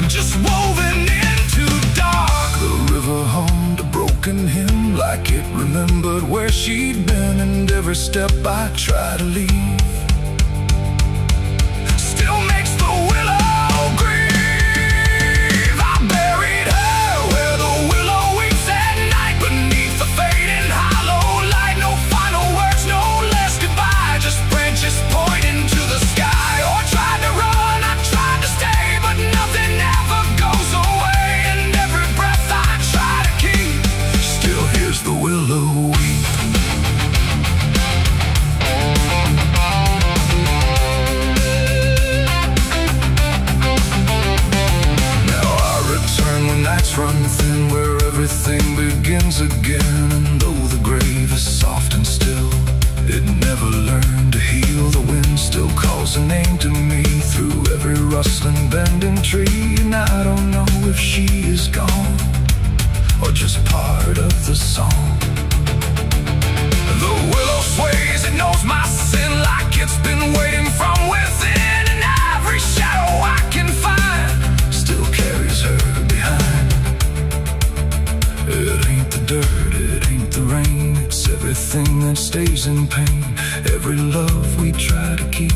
just woven into dark. The river hummed a broken hymn like it remembered where she'd been, and every step I try to leave still makes the willow grieve. I buried her where the willow weeps at night, beneath the fading hollow light. No final words, no less goodbye, just branches pointing to the sky. Oh, I tried to run, I tried to stay, but nothing ever goes away, and every breath I try to keep still hears the willow weep. Nights run thin where everything begins again, and though the grave is soft and still, it never learned to heal. The wind still calls a name to me through every rustling bending tree, and I don't know if she is gone or just part of the song. The willow sways, it knows my sin like it's been waiting from within, and every shadow I can find still carries her behind. It ain't the dirt, it ain't the rain, it's everything that stays in pain. Every love we try to keep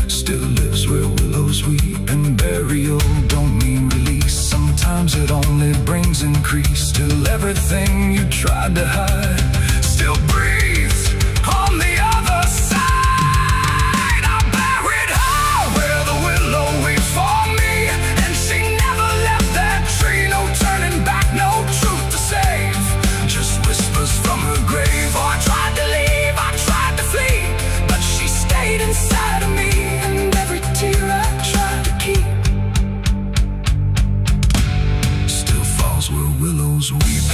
still lives where willows weep, and burial don't mean release, sometimes it only brings increase. Still everything you tried to hide still breathes on the other side. I buried her where the willow weeps for me, and she never left that tree. No turning back, no truth to save, just whispers from her grave. Oh, I tried to leave, I tried to flee, but she stayed inside of me, and every tear I tried to keep still falls where willows weep.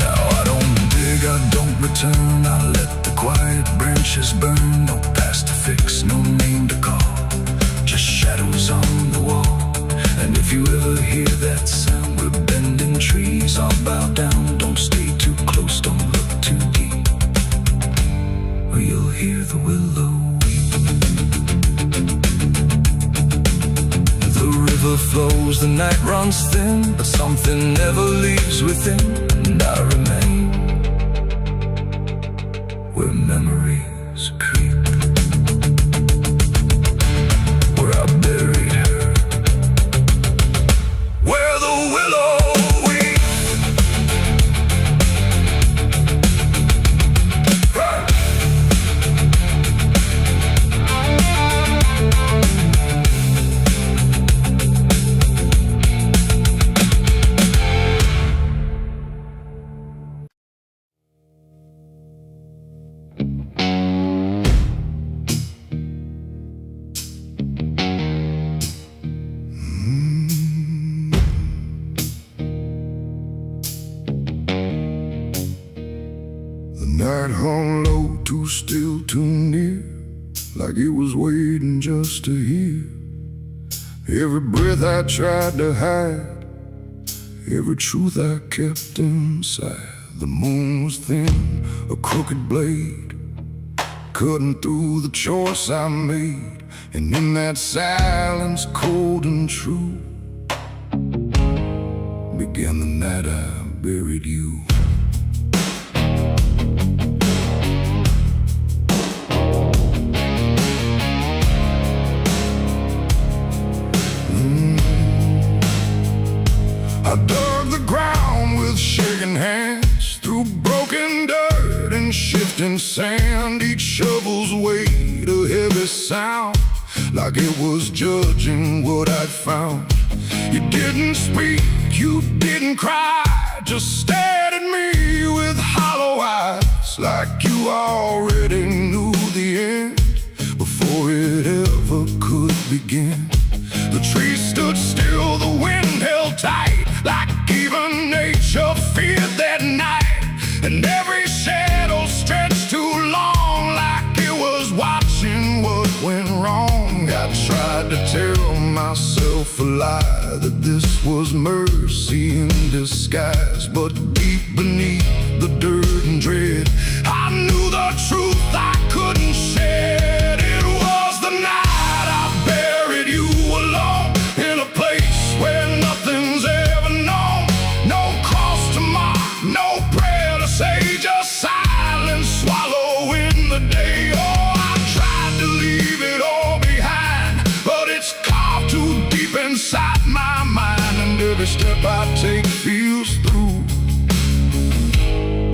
Now I don't dig, I don't return, I let the quiet branches burn. No past to fix, no name to call, just shadows on the wall. And if you ever hear that sound, we're bending trees, I'll bow down. Don't stay too close, don't look too deep, or you'll hear the willow weep. The river flows, the night runs thin, but something never leaves within, and I remain where memories creep, where I buried her, where the willow weeps. Night hung low, too still, too near, like it was waiting just to hear. Every breath I tried to hide, every truth I kept inside. The moon was thin, a crooked blade, cutting through the choice I made. And in that silence, cold and true, began the night I buried you. I dug the ground with shaking hands, through broken dirt and shifting sand. Each shovel's weight a heavy sound, like it was judging what I'd found. You didn't speak, you didn't cry, just stared at me with hollow eyes, like you already knew the end before it ever could begin. The trees stood still, the wind held tight, like even nature feared that night. And every shadow stretched too long, like it was watching what went wrong. I tried to tell myself a lie, that this was mercy in disguise. But deep beneath the dirt and dread, I knew the truth I couldn't shed. It was the night I buried you alone, in a place where nothing's ever known. No cross to mark, no prayer to say, just silence swallowing the day. Oh, I tried to leave it all behind, but it's carved too deep inside my mind. And every step I take feels through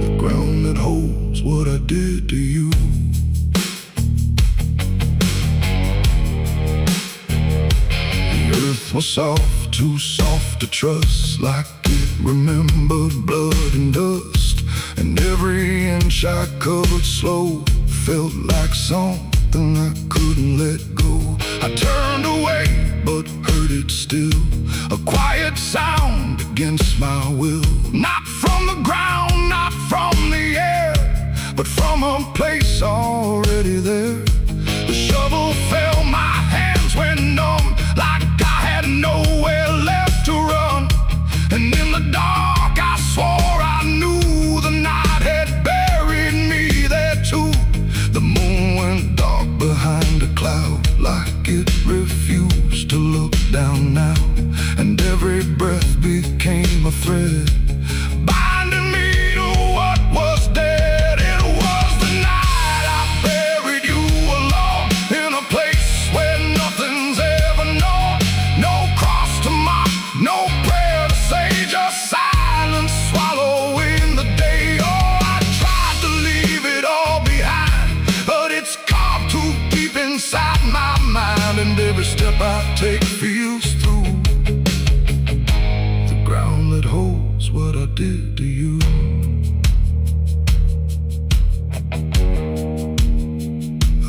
the ground that holds what I did to you. Earth was soft, too soft to trust, like it remembered blood and dust. And every inch I covered slow felt like something I couldn't let go. I turned away, but heard it still, a quiet sound against my will. Not from the ground, not from the air, but from a place already there. The shovel fell, my hands went numb, like I had nowhere left to run. And in the dark I swore I knew the night had buried me there too. The moon went dark behind a cloud, like it refused to look down now. And every breath became a thread, binding me to what was dead. It was the night I buried you alone, in a place where nothing's ever known. No cross to mark, no prayer to say, just silence swallowing the day. Oh, I tried to leave it all behind, but it's carved too deep inside my mind. And every step I take feels through the ground that holds what I did to you.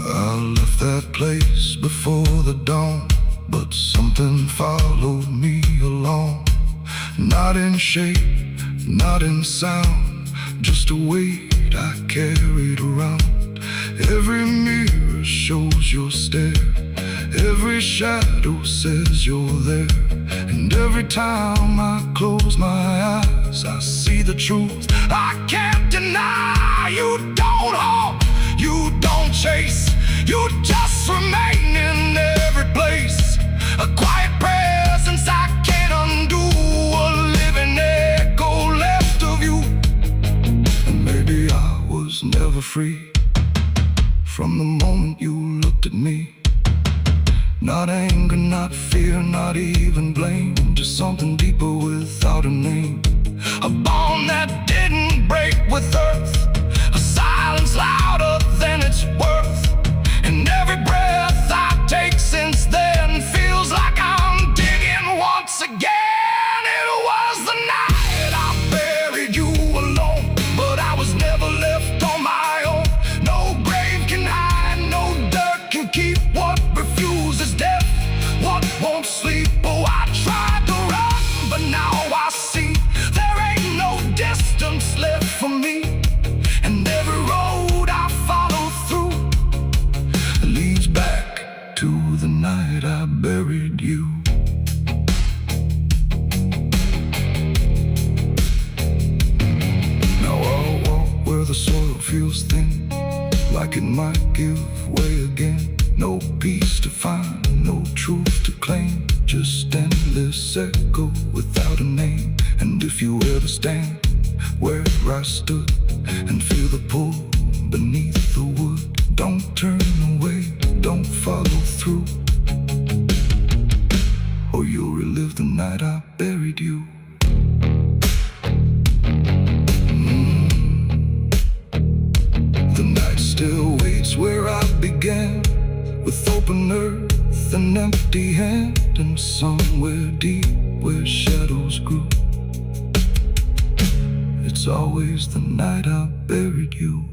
I left that place before the dawn, but something followed me along. Not in shape, not in sound, just a weight I carried around. Every mirror shows your stare, every shadow says you're there. And every time I close my eyes, I see the truth I can't deny. You don't hope, you don't chase, you just remain in every place. A quiet presence I can't undo, a living echo left of you. And maybe I was never free from the moment you looked at me. Not anger, not fear, not even blame, just something deeper without a name. A bond that didn't break with earth, a silence louder than its worth. And every breath I take since then feels like I'm digging once again. It was the night I buried you alone, but I was never left on my own. No grave can hide, no dirt can keep what refuses death, what won't sleep. Oh, I tried to run, but now I see there ain't no distance left for me. And every road the soil feels thin, like it might give way again. No peace to find, no truth to claim, just endless echo without a name. And if you ever stand where I stood and feel the pull beneath the wood, don't turn away, don't follow through, or you'll relive the night I buried you. The night still waits where I began, with open earth and empty hand, and somewhere deep where shadows grew, it's always the night I buried you.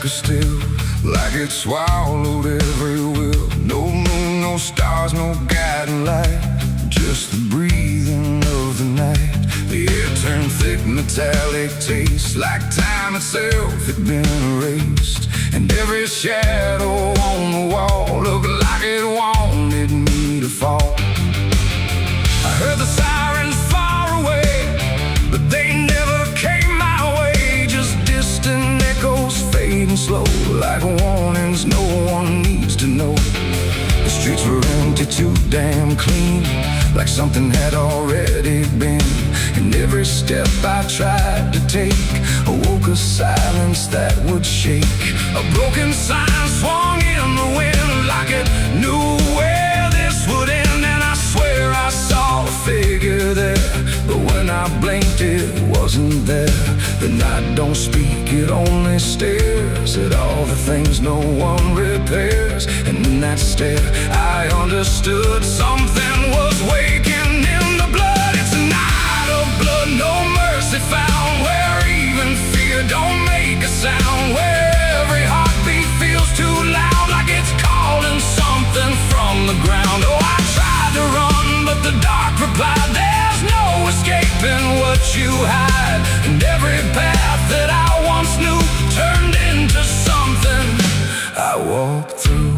Still, like it swallowed every will. No moon, no stars, no guiding light, just the breathing of the night. The air turned thick, metallic taste, like time itself had been erased. And every shadow on the wall looked like it wanted me to fall. I heard the sirens far away, but they never came my way. Just distant echoes fading slow, like warnings no one needs to know. The streets were empty, too damn clean, like something had already been. And every step I tried to take awoke a silence that would shake. A broken sign swung in the wind, like it knew where this would end. And I swear I saw a figure there, but when I blinked it wasn't there. The night don't speak, it only stares at all the things no one repairs. And in that stare I understood something was waking in the blood. It's a night of blood, no mercy found, where even fear don't make a sound, where every heartbeat feels too loud, like it's calling something from the ground. Oh, I tried to run, but the dark replied, there's no escaping what you hide. And every path that I once knew turned into something I walked through.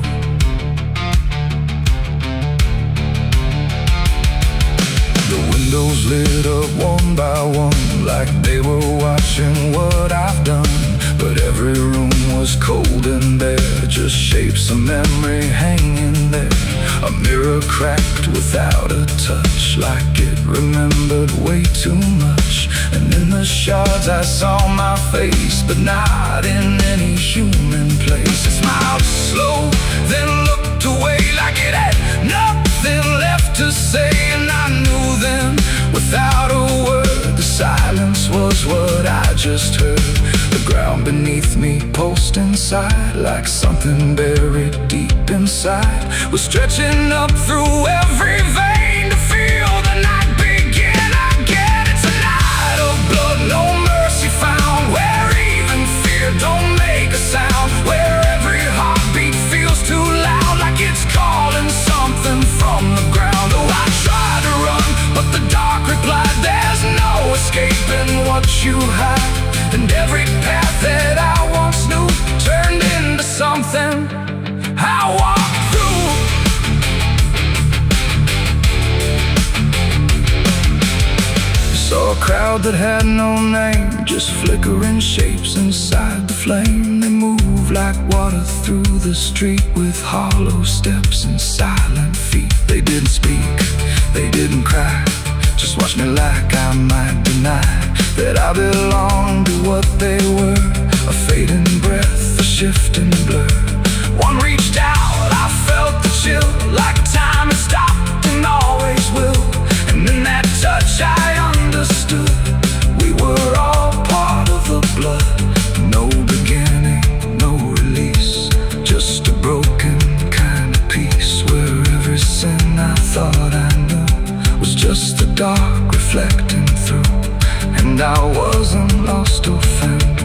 The windows lit up one by one, like they were watching what I've done. But every room was cold and bare, just shapes of memory hanging there. A mirror cracked without a touch, like it remembered way too much. And in the shards I saw my face, but not in any human place. It smiled slow, then looked away, like it had nothing left to say. And I knew then, without a word, the silence was what I just heard. The ground beneath me pulsed inside, like something buried deep inside was stretching up through every vein to feel the night begin again. It's a night of blood, no mercy found, where even fear don't make a sound, where every heartbeat feels too loud, like it's calling something from the ground. Oh, I tried to run, but the dark replied, there's no escaping what you hide. And every path that I once knew turned into something I walked through. Saw a crowd that had no name, just flickering shapes inside the flame. They moved like water through the street, with hollow steps and silent feet. They didn't speak, they didn't cry, just watched me like I might deny that I belonged to what they were. A fading breath, a shifting blur. One reached out, I felt the chill, like time had stopped and always will. And in that touch I understood, we were all part of the blood. No beginning, no release, just a broken kind of dark reflecting through, and I wasn't lost or found.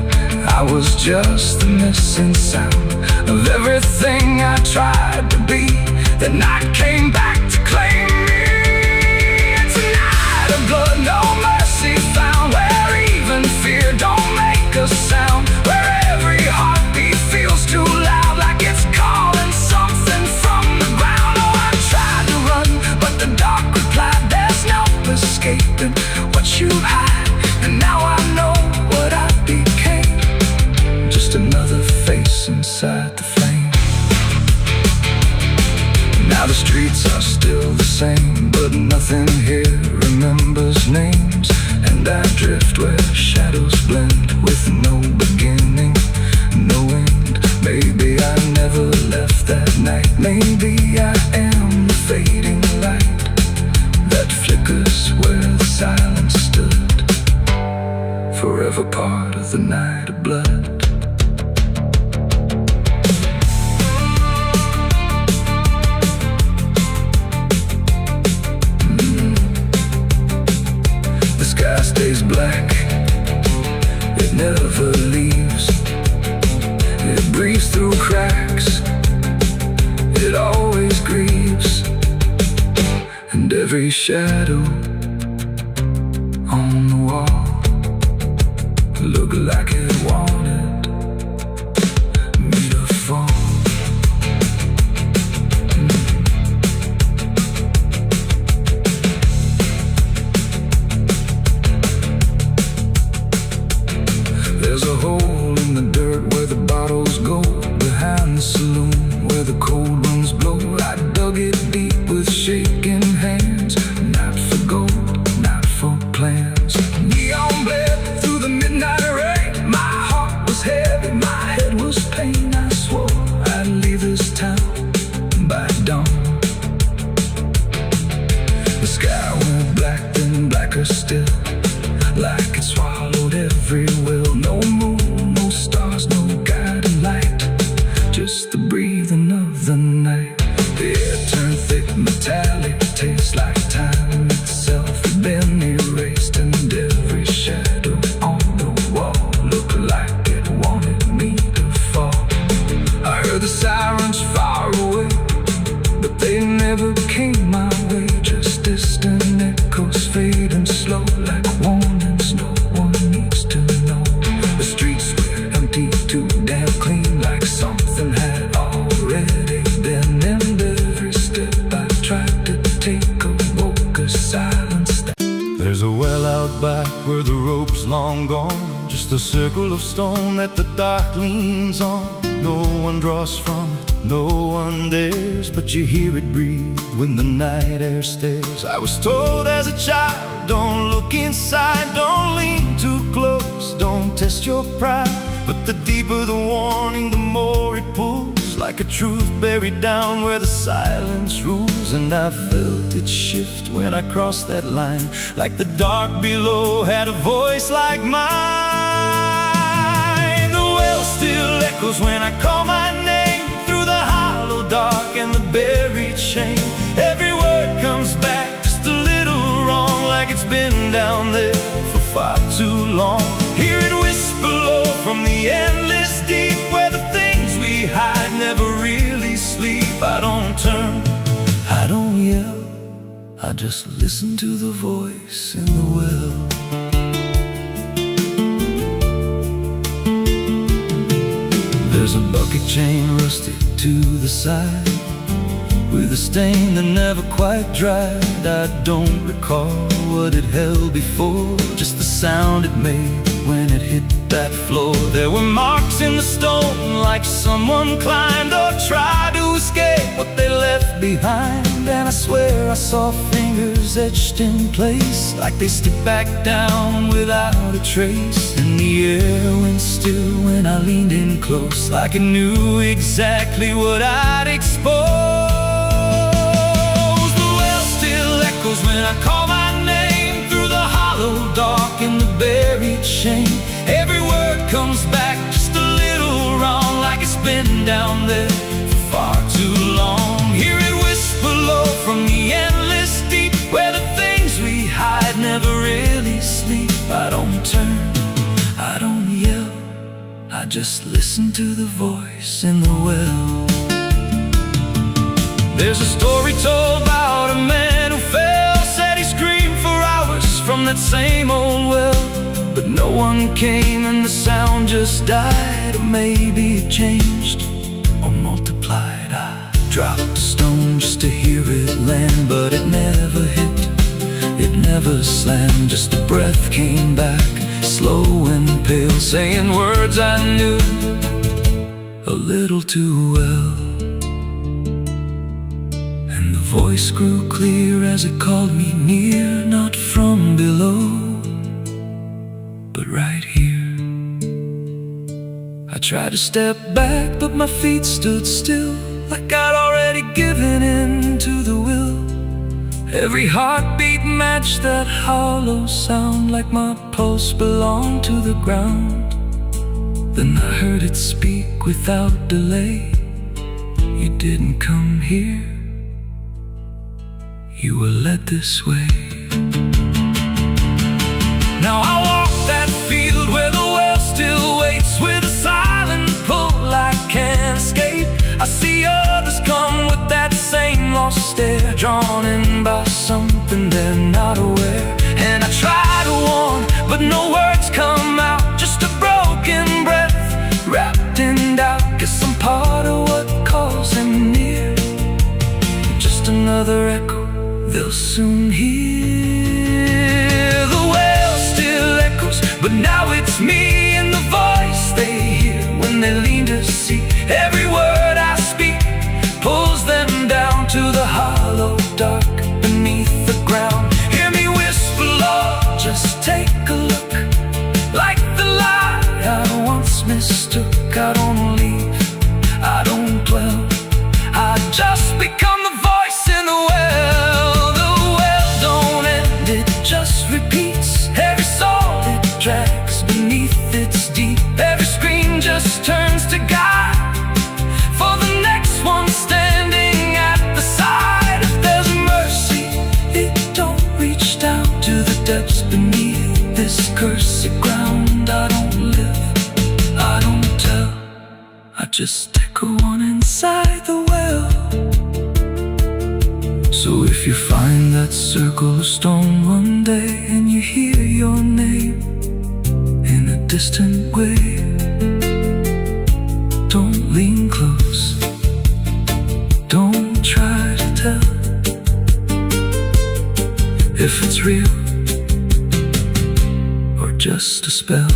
I was just the missing sound of everything I tried to be. The night came back to claim me. It's a night of blood, no mercy found, where even fear don't make a sound, where every heartbeat feels too loud, like it's calling something from the ground. Oh, I tried to run, but the dark replied, there's no escaping what you hide. And now I know what I became, just another face inside the flame. Now the streets are still the same, but nothing here remembers names. And I drift where shadows blend, with no beginning, no end. Maybe I never left that night. Maybe I am the fading light that flickers where the silence stood, forever part of the night of blood. The sky stays black, it never leaves. It breathes through cracks, it always grieves. And every shadow on the wall looked like it wanted me to fall. There's a hole in the dirt where the bottles go, behind the saloon where the cold winds blow. I dug it deep with shaking hands, not for gold, not for plans. Neon bled through the midnight rain, my heart was heavy, my head was pain. I swore I'd leave this town by dawn. The sky went black, then blacker still, like it swallowed every will. No moon, no stars, no guiding light, just the breathing of the night. The air turned thick, metallic, tastes like time itself had been erased. And every shadow on the wall looked like it wanted me to fall. I heard the sirens far away, but they never came my way. Just distant echoes fading slow, like warnings no one needs to know. The streets were empty, too damn clean, like something had already been. And every step I tried to take awoke a silence. There's a well out back where the rope's long gone, just a circle of stone that the dark leans on. No one draws from it, no one dares, but you hear it breathe when the night air stares. I was told as a child, don't look inside, don't lean too close, don't test your pride. But the deeper the warning, the more it pulls, like a truth buried down where the silence rules. And I felt it shift when I crossed that line, like the dark below had a voice like mine. The well still echoes when I call my name, through the hollow dark and the buried shame. Every word comes back just a little wrong, like it's been down there for far too long. Hear it whisper low from the endless deep, where the things we hide never really sleep. I don't turn, I don't yell, I just listen to the voice in the well. There's a bucket chain rusted to the side, with a stain that never quite dried. I don't recall what it held before, just the sound it made when it hit that floor. There were marks in the stone, like someone climbed or tried to escape what they left behind. And I swear I saw fingers etched in place, like they slipped back down without a trace. And the air went still when I leaned in close, like it knew exactly what I'd expose. Echoes when I call my name, through the hollow dark and the buried shame. Every word comes back just a little wrong, like it's been down there for far too long. Hear it whisper low from the endless deep, where the things we hide just listen to the voice in the well. There's a story told about a man who fell, said he screamed for hours from that same old well, but no one came and the sound just died. Or maybe it changed or multiplied. I dropped a stone just to hear it land, but it never hit, it never slammed. Just a breath came back, slow and pale, saying words I knew a little too well. And the voice grew clear as it called me near, not from below, but right here. I tried to step back, but my feet stood still, like I'd already given in to the will. Every heartbeat matched that hollow sound, like my pulse belonged to the ground. Then I heard it speak without delay. You didn't come here, you were led this way. Now I walk that field where the well still waits, with a silent pull I can't escape. I see others come with that same lost stare, drawn in by something they're not aware. And I try to warn, but no words come out, just a broken breath wrapped in doubt. Guess I'm part of what calls them near, just another echo they'll soon hear. The well still echoes, but now it's me and the voice they hear when they lean to see. Every word I speak pulls them down to the hollow dark beneath the ground. Hear me whisper, Lord, just take a look. Like the lie I once mistook, I don't leave, I don't dwell, I just become the voice in the well. The well don't end, it just repeats. Every soul it drags beneath its deep. Every scream just turns to guide for the next one standing at the side. If there's mercy, it don't reach down to the depths beneath this cursed ground. I don't live, I don't tell, I just echo on inside the well. So if you find that circle of stone one day, and you hear your name in a distant way, don't lean close, don't try to tell if it's real or just a spell.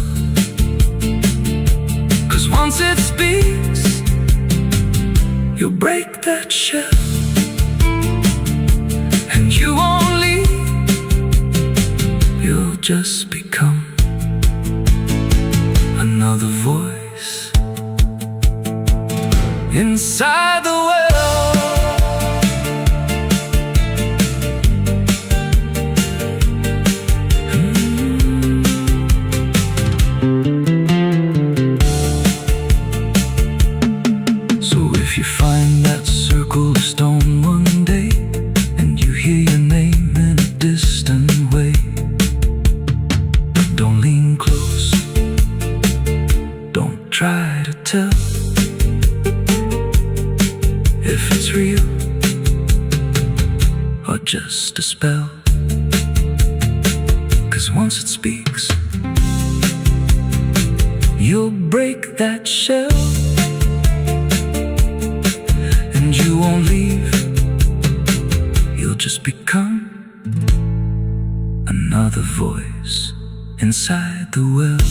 'Cause once it speaks, you'll break that shell, and you won't leave, you'll just become another voice inside the well. So if you find that circle of stone one day, and you hear your name in a distant way, don't lean close, don't try to tell if it's real or just a spell. 'Cause once it speaks, you'll break that shell, and you won't leave, you'll just become another voice inside the well.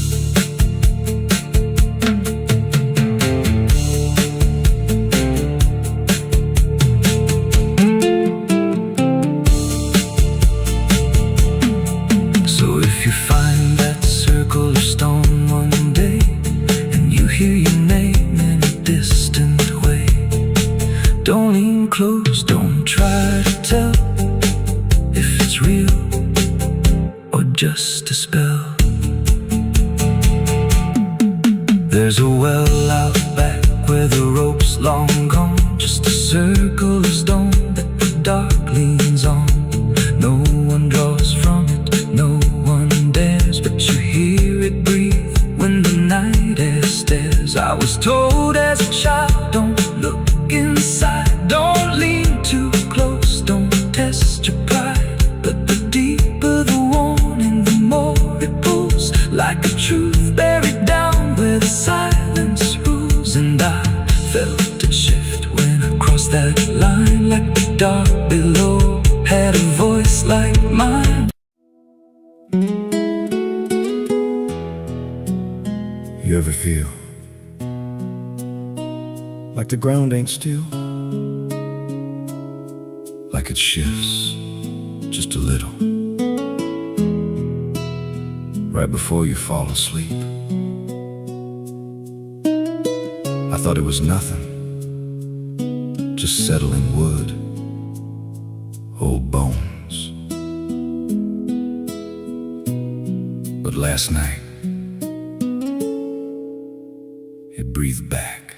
Don't lean close, don't try to tell if it's real or just a spell. There's a well out back where the rope's long gone, just a circle of stone that the dark leans on. No one draws from it, no one dares, but you hear it breathe when the night air stares. cross that line, like the dark below had a voice like mine. You ever feel like the ground ain't still? Like it shifts just a little right before you fall asleep. I thought it was nothing, just settling wood, old bones. But last night, it breathed back.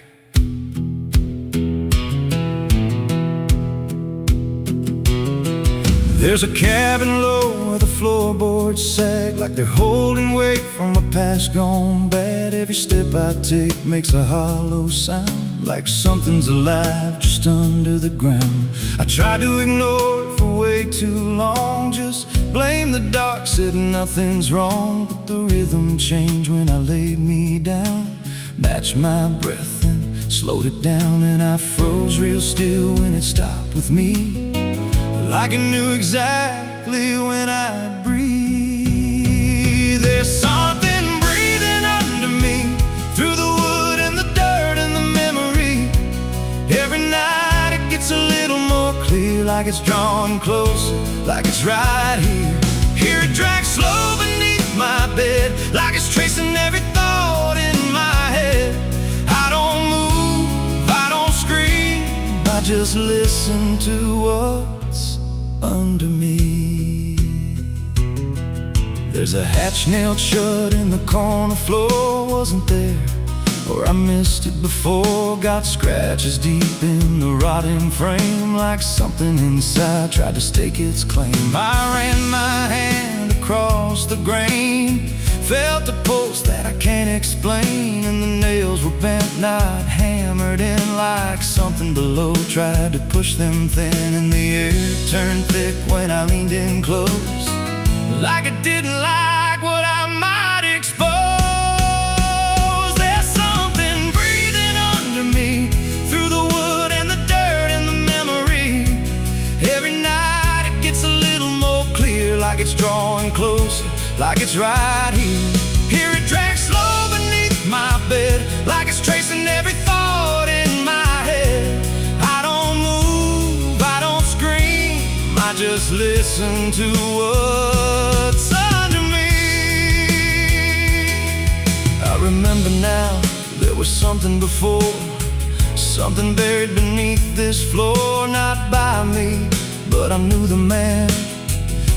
There's a cabin low where the floorboards sag, like they're holding weight from a past gone bad. Every step I take makes a hollow sound, like something's alive just under the ground. I tried to ignore it for way too long, just blame the dark, said nothing's wrong. But the rhythm changed when I laid me down, matched my breath and slowed it down. And I froze real still when it stopped with me, like I knew exactly when I'd breathe. There's something breathing under me, through the wood and the dirt and the memory. Every night it gets a little more clear, like it's drawing closer, like it's right here. Hear it drag slow beneath my bed, like it's tracing every thought in my head. I don't move, I don't scream, I just listen to what's under me. There's a hatch nailed shut in the corner floor, wasn't there, or I missed it before. Got scratches deep in the rotting frame, like something inside tried to stake its claim. I ran my hand across the grain, felt a pulse that I can't explain, and the nails were bent, not hammered in, like something below tried to push them thin. And the air turned thick when I leaned in close, like it didn't like what I might expose. There's something breathing under me, through the wood and the dirt and the memory. Every night it gets a little more clear, like it's drawing closer, like it's right here. Hear it drag slow beneath my bed, like it's tracing every thought in my head. I don't move, I don't scream, I just listen to what's under me. I remember now, there was something before, something buried beneath this floor. Not by me, but I knew the man,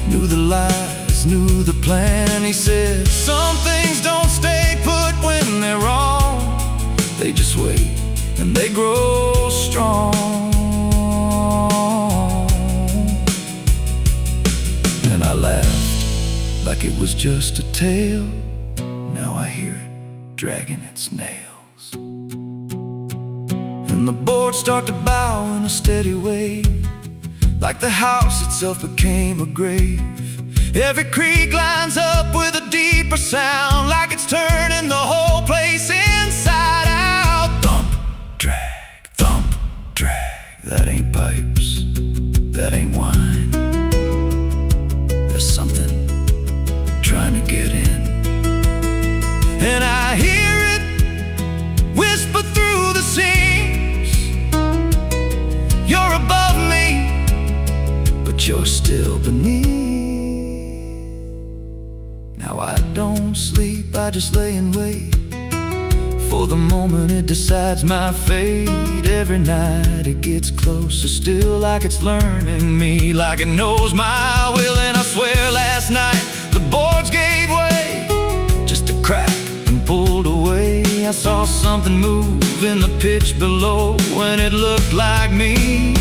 knew the lies, knew the plan. He said, some things don't stay put when they're wrong, they just wait and they grow strong. And I laughed like it was just a tale. Now I hear it dragging its nails, and the boards start to bow in a steady way, like the house itself became a grave. Every creak lines up with a deeper sound, like it's turning the whole place inside out. Thump, drag, that ain't pipes, that ain't wine. There's something trying to get in, and I hear it whisper through the seams. You're above me, but you're still beneath. Now I don't sleep, I just lay and wait for the moment it decides my fate. Every night it gets closer still, like it's learning me, like it knows my will. And I swear last night the boards gave way, just a crack and pulled away. I saw something move in the pitch below when it looked like me.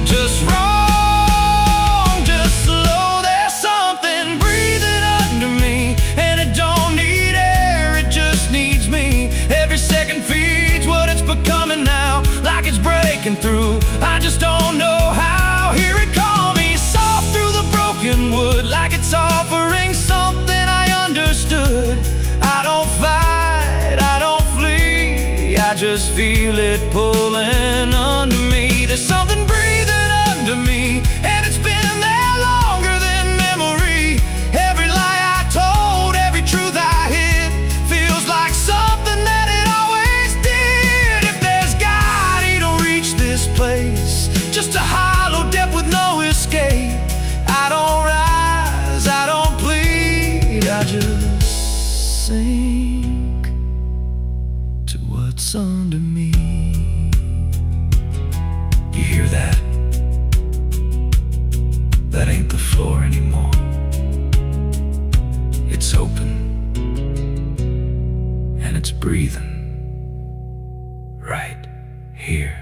Just wrong, just slow. There's something breathing under me, and it don't need air, it just needs me. Every second feeds what it's becoming now, like it's breaking through, I just don't know how. Hear it call me soft through the broken wood, like it's offering something I understood. I don't fight, I don't flee, I just feel it pulling under me. There's just a hollow depth with no escape. I don't rise, I don't plead, I just sink to what's under me. You hear that? That ain't the floor anymore. It's open, and it's breathing right here.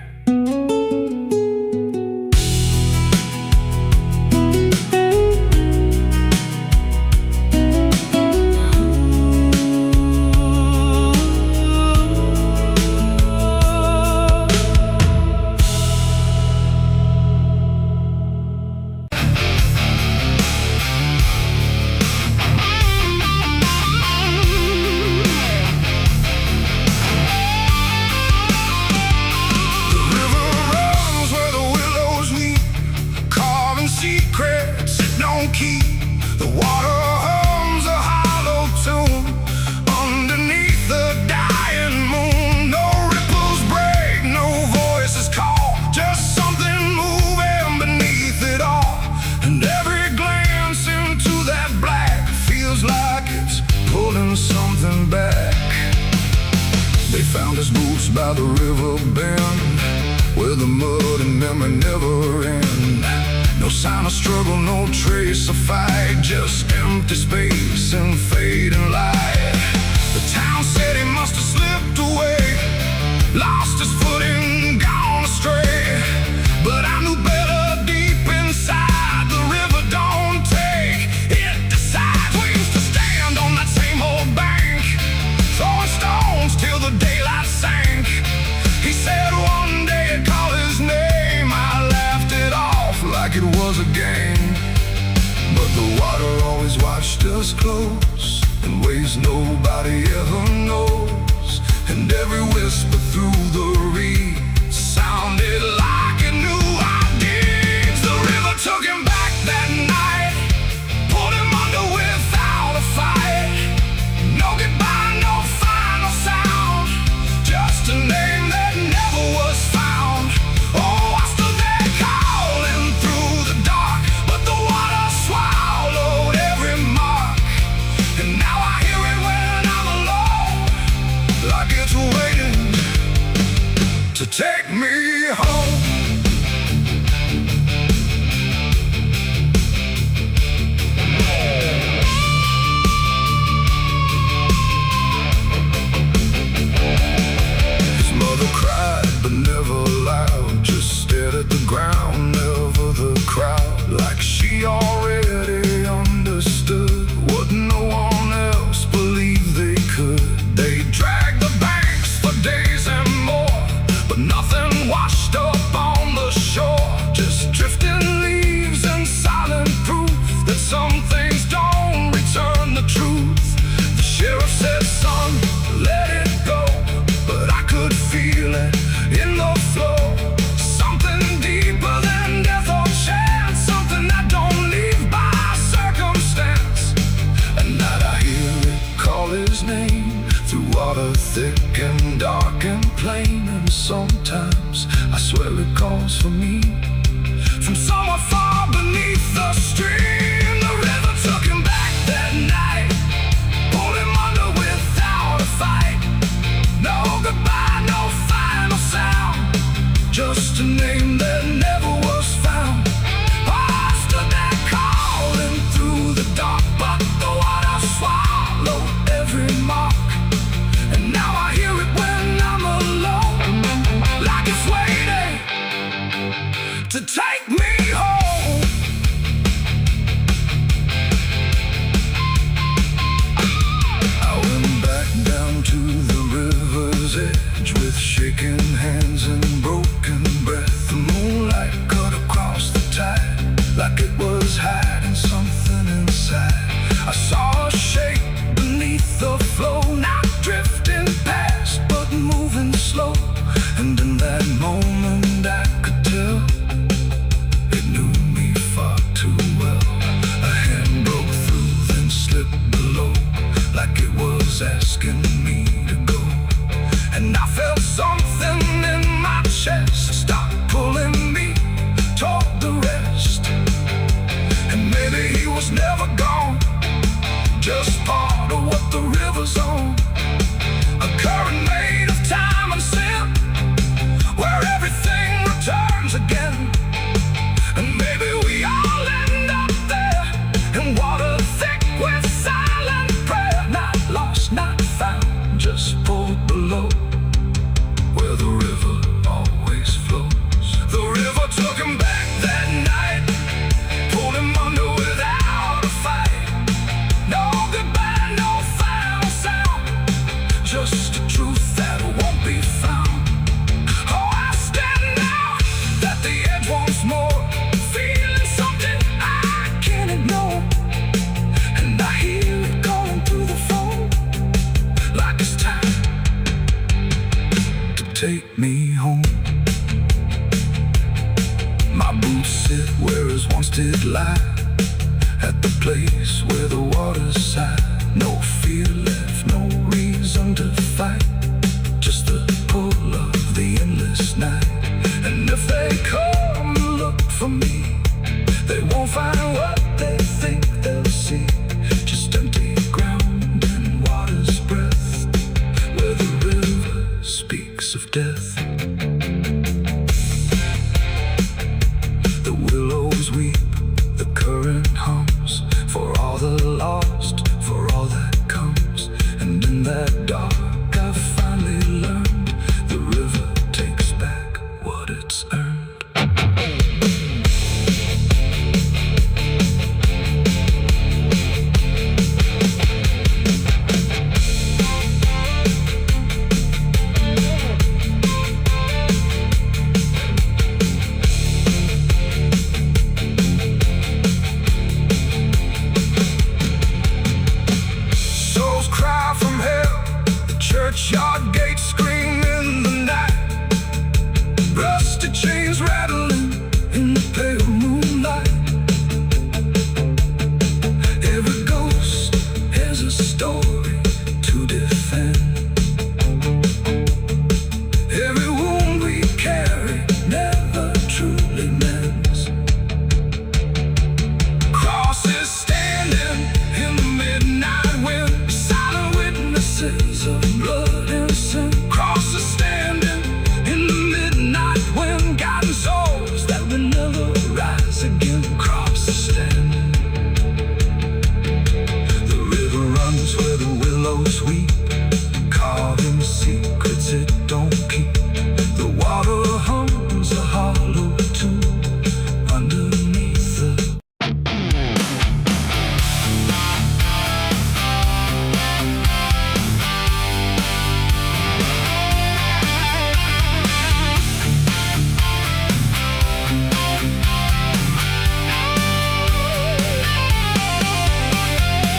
The water hums a hollow tune underneath the dying moon. No ripples break, no voices call, just something moving beneath it all. And every glance into that black feels like it's pulling something back. They found his boots by the river bend, where the mud and memory never end. No sign of struggle, no trace of fight, just empty space and fading light. The town said he must have slipped away, lost his footing, gone astray. But I knew better deep inside, the river don't take, it decides. We used to stand on that same old bank, throwing stones till the daylight sank. He said one day I'd call his name, I laughed it off like it was a game. But the water always watched us close, in ways nobody ever knows. And every whisper through the reeds sounded like it knew our deeds. The river took him back that night, pulled him under without a fight. No goodbye, no final sound, just a name that never was found. Oh, I stood there calling through the dark, but the water swallowed every mark. And now I hear it when I'm alone, like it's waiting to take me home. His mother cried, but never loud, just stared at the ground, never the crowd. Like she already understood what no one else believed they could. They dragged the banks for days and more, but nothing washed up on the shore. Just drifting leaves and silent proof that some things don't return the truth. The sheriff said, son, let it go, but I could feel it in the flow. Something deeper than death or chance, something that don't leave by circumstance. At night I hear it call his name, through water thick and dark and plain. And sometimes I swear it calls for me, from somewhere far beneath the stream. The river took him back that night, pulled him under without a fight. No goodbye, no final sound, just a name that never was found. I stood there calling through the dark, but the water swallowed every mark. And now I hear it when I'm alone, like it's waiting to take me home. I went back down to the river's edge with shaking hands and broken breath. The moonlight cut across the tide, like it was hiding something inside. I saw a shape beneath the flow, not drifting past, but moving slow. And in that moment I could tell sit where his once did lie, at the place where the waters sigh. No fear left, no reason to fight, just the pull of the endless night. And if they come to look for me, they won't find what they think they'll see, just empty ground and water's breath, where the river speaks of death. The willows weep, the current hums, for all the lost, for all that comes. And in that dark I finally learned, the river takes back what it's earned. Churchyard gates scream in the night, rusty chains rattling in the pale moonlight. Every ghost has a story to defend. Every wound we carry never truly mends. Crosses standing in the midnight wind, silent witnesses of blood and sin. Crosses standing in the midnight wind, guiding souls that will never rise again. Crosses standing. The river runs where the willows weep, carving secrets it don't keep. The water hums a hollow tune underneath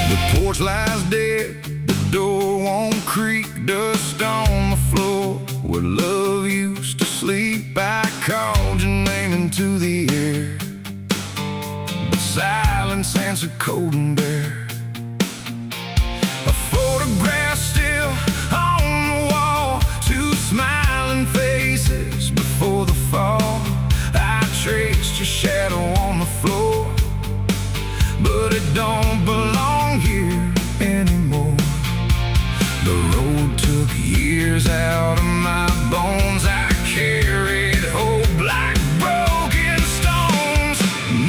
the porch lies dead, the door won't creak, dust on the floor where love used to sleep. I called your name into the air, but silence answered cold and bare. A photograph still on the wall, two smiling faces before the fall. I traced your shadow on the floor, but it don't belong here anymore. The road took years out of my bones. I carried hope like broken stones.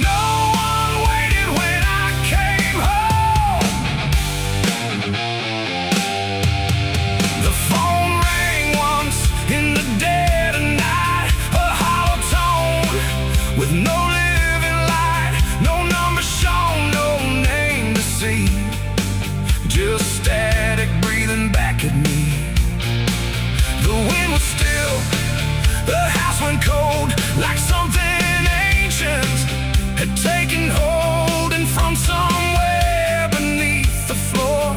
No one waited when I came home. The phone rang once in the dead of night, a hollow tone with no living light, no number shown, no name to see, just static breathing back at me. The wind was still, the house went cold, like something ancient had taken hold. And from somewhere beneath the floor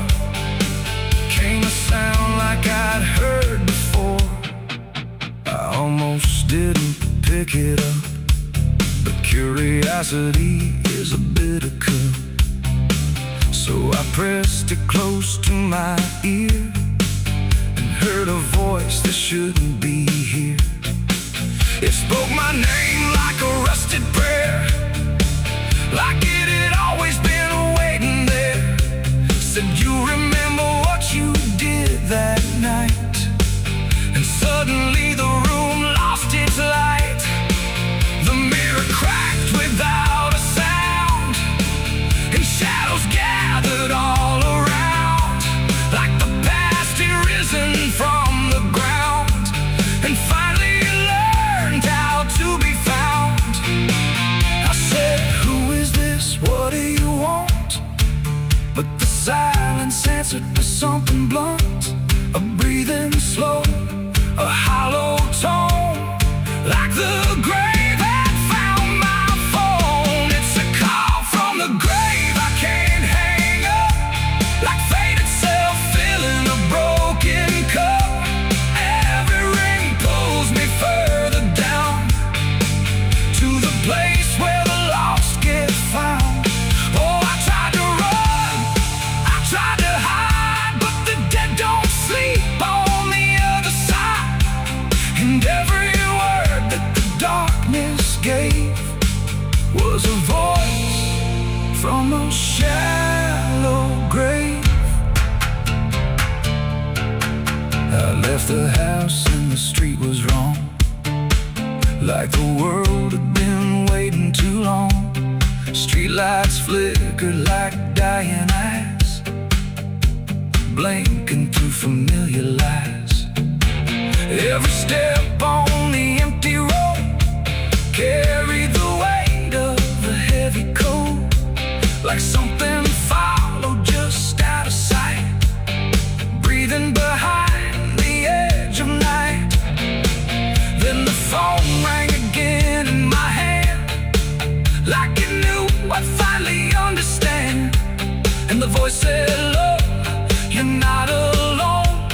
came a sound like I'd heard before. I almost didn't pick it up, but curiosity is a bitter cup. So I pressed it close to my ear and heard a voice that shouldn't be here. It spoke my name like a rusted prayer, like it had always been waiting there. Said, you remember what you did that night? And suddenly the room lost its light. The mirror cracked without a sound, and shadows gathered all around, like the past had risen from the ground and finally learned how to be found. I said, who is this? What do you want? But the silence answered with something blunt, a breathing slow, a hollow tone, like the grave had found my phone. It's a call from the grave I can't hang up, like fate itself filling a broken cup. Every ring pulls me further down to the place where flickered like dying eyes, blinking through familiar lies. Every step on the empty road carried the weight of a heavy coat, like something followed just out of sight, breathing behind the edge of night. Then the phone rang again in my hand, like it knew I'd finally understand. And the voice said, look, you're not alone,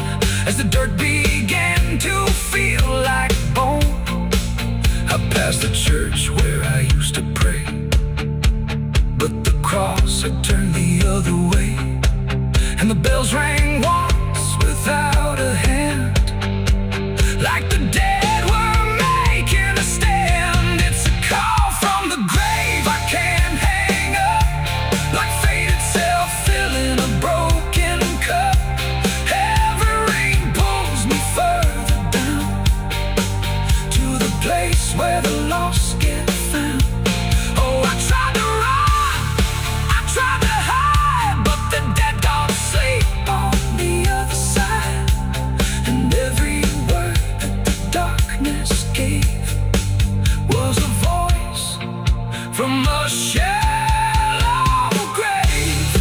as the dirt began to feel like bone. I passed the church where I used to pray, but the cross had turned the other way. And the bells rang once without a hand, like the dead were making a stand. It's a call from the grave I can't hang up, like fate itself filling a broken cup. Every ring pulls me further down, to the place where the lost get found. Oh, I tried to run, I tried to hide, but the dead don't sleep on the other side. And every word that the darkness gave was a voice from a shallow grave.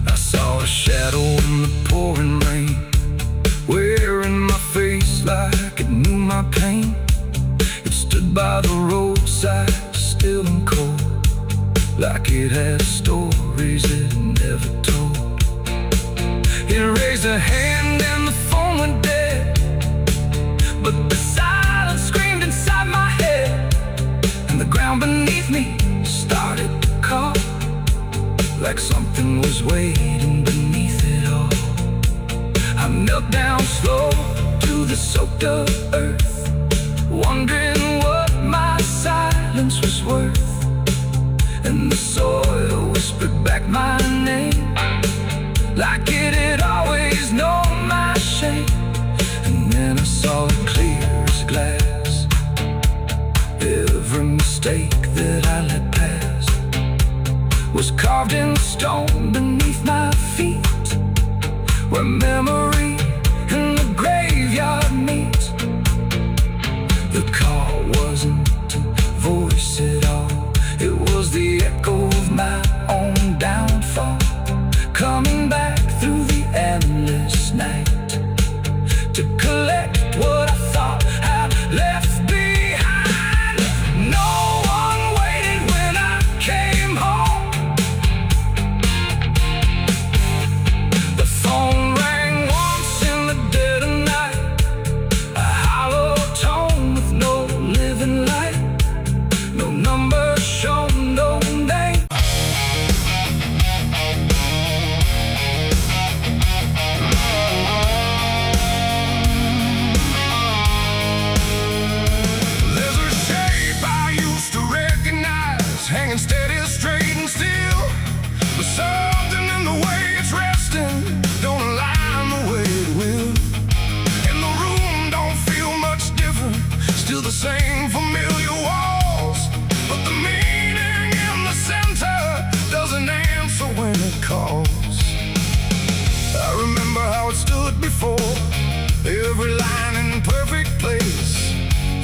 I saw a shadow in the pouring rain, wearing my face like it knew my pain. It stood by the roadside, still and cold, like it had stories it never told. It raised a hand and the phone went dead, but the silence screamed inside my head. And the ground beneath me started to call, like something was waiting beneath it all. I knelt down slow to the soaked up earth, wondering what my silence was worth. And the soil whispered back my name, like it had always known my shame. And then I saw it clear as glass, every mistake that I let pass was carved in stone beneath my feet, where memory and the graveyard meet. The call wasn't a voice at all, it was the echo of my own downfall, coming back through the endless night, to collect what I thought I'd left behind. No one waited when I came home. The phone rang once in the dead of night, a hollow tone with no living light, no number shown, no name. There's a shape I used to recognize, hanging steady, straight and still, but something in the way it's resting don't align the way it will. And the room don't feel much different, still the same familiar walls, but the meaning in the center doesn't answer when it calls. I remember how it stood before, every line in perfect place,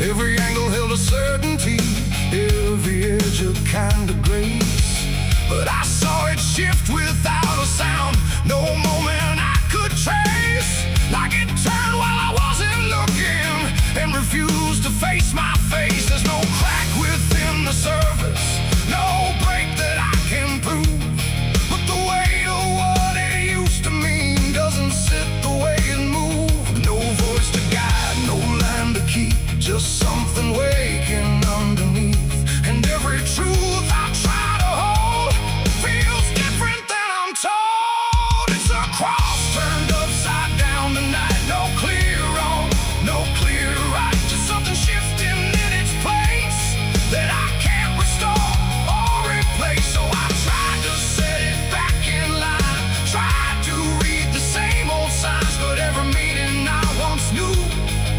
every angle held a certainty, every edge a kind of grace. But I saw it shift without a sound, no moment I could trace, like it turned while I wasn't looking and refused to face my face. There's no crack within the surface, no break that I can prove, but the weight of what it used to mean doesn't sit the way it moved. No voice to guide, no line to keep, just something waking underneath. And every truth I try to hold feels different than I'm told. It's a cross turned upside down tonight, no clear wrong, no clear right, just something shifting in its place that I can't restore or replace. So I tried to set it back in line, tried to read the same old signs, but every meaning I once knew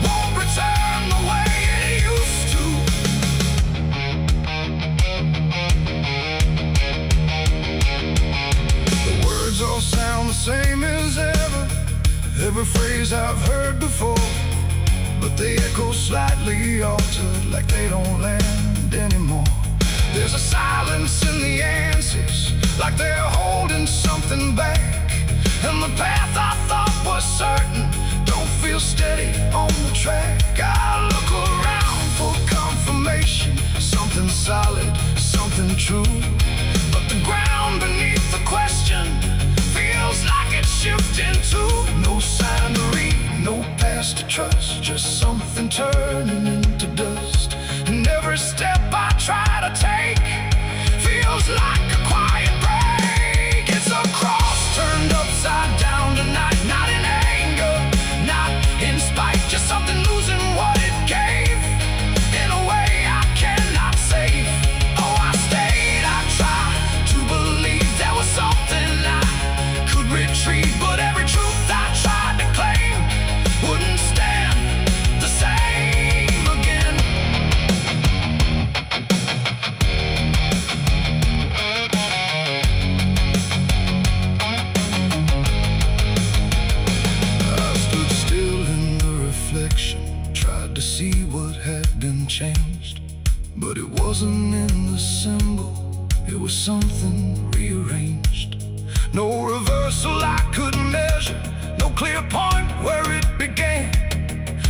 won't return the way it used to. memories I've heard before, but they echo slightly altered, like they don't land anymore. There's a silence in the answers, like they're holding something back. And the path I thought was certain don't feel steady on the track. I look around for confirmation, something solid, something true. But the ground beneath the question feels like it's shifting too. No sign to read, no past to trust, just something turning into dust. And every step I try to take feels like a quiet break. It's a cross turned upside down tonight, not in anger, not in spite, just something losing what it gave in a way I cannot save. Oh, I stayed, I tried to believe there was something I could retrieve, but every truth I tried to claim wouldn't stand the same again. I stood still in the reflection, tried to see what had been changed, but it wasn't in the symbol, it was something rearranged. No reversal I could measure, no clear point where it began.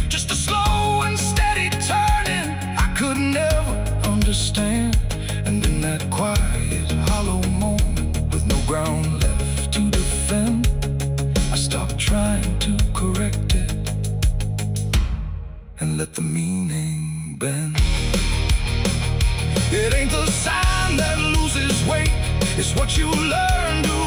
Just a slow and steady turning I could never understand. And in that quiet, hollow moment, with no ground left to defend, I stopped trying to correct it and let the meaning bend. It ain't the sign that loses weight, it's what you learn to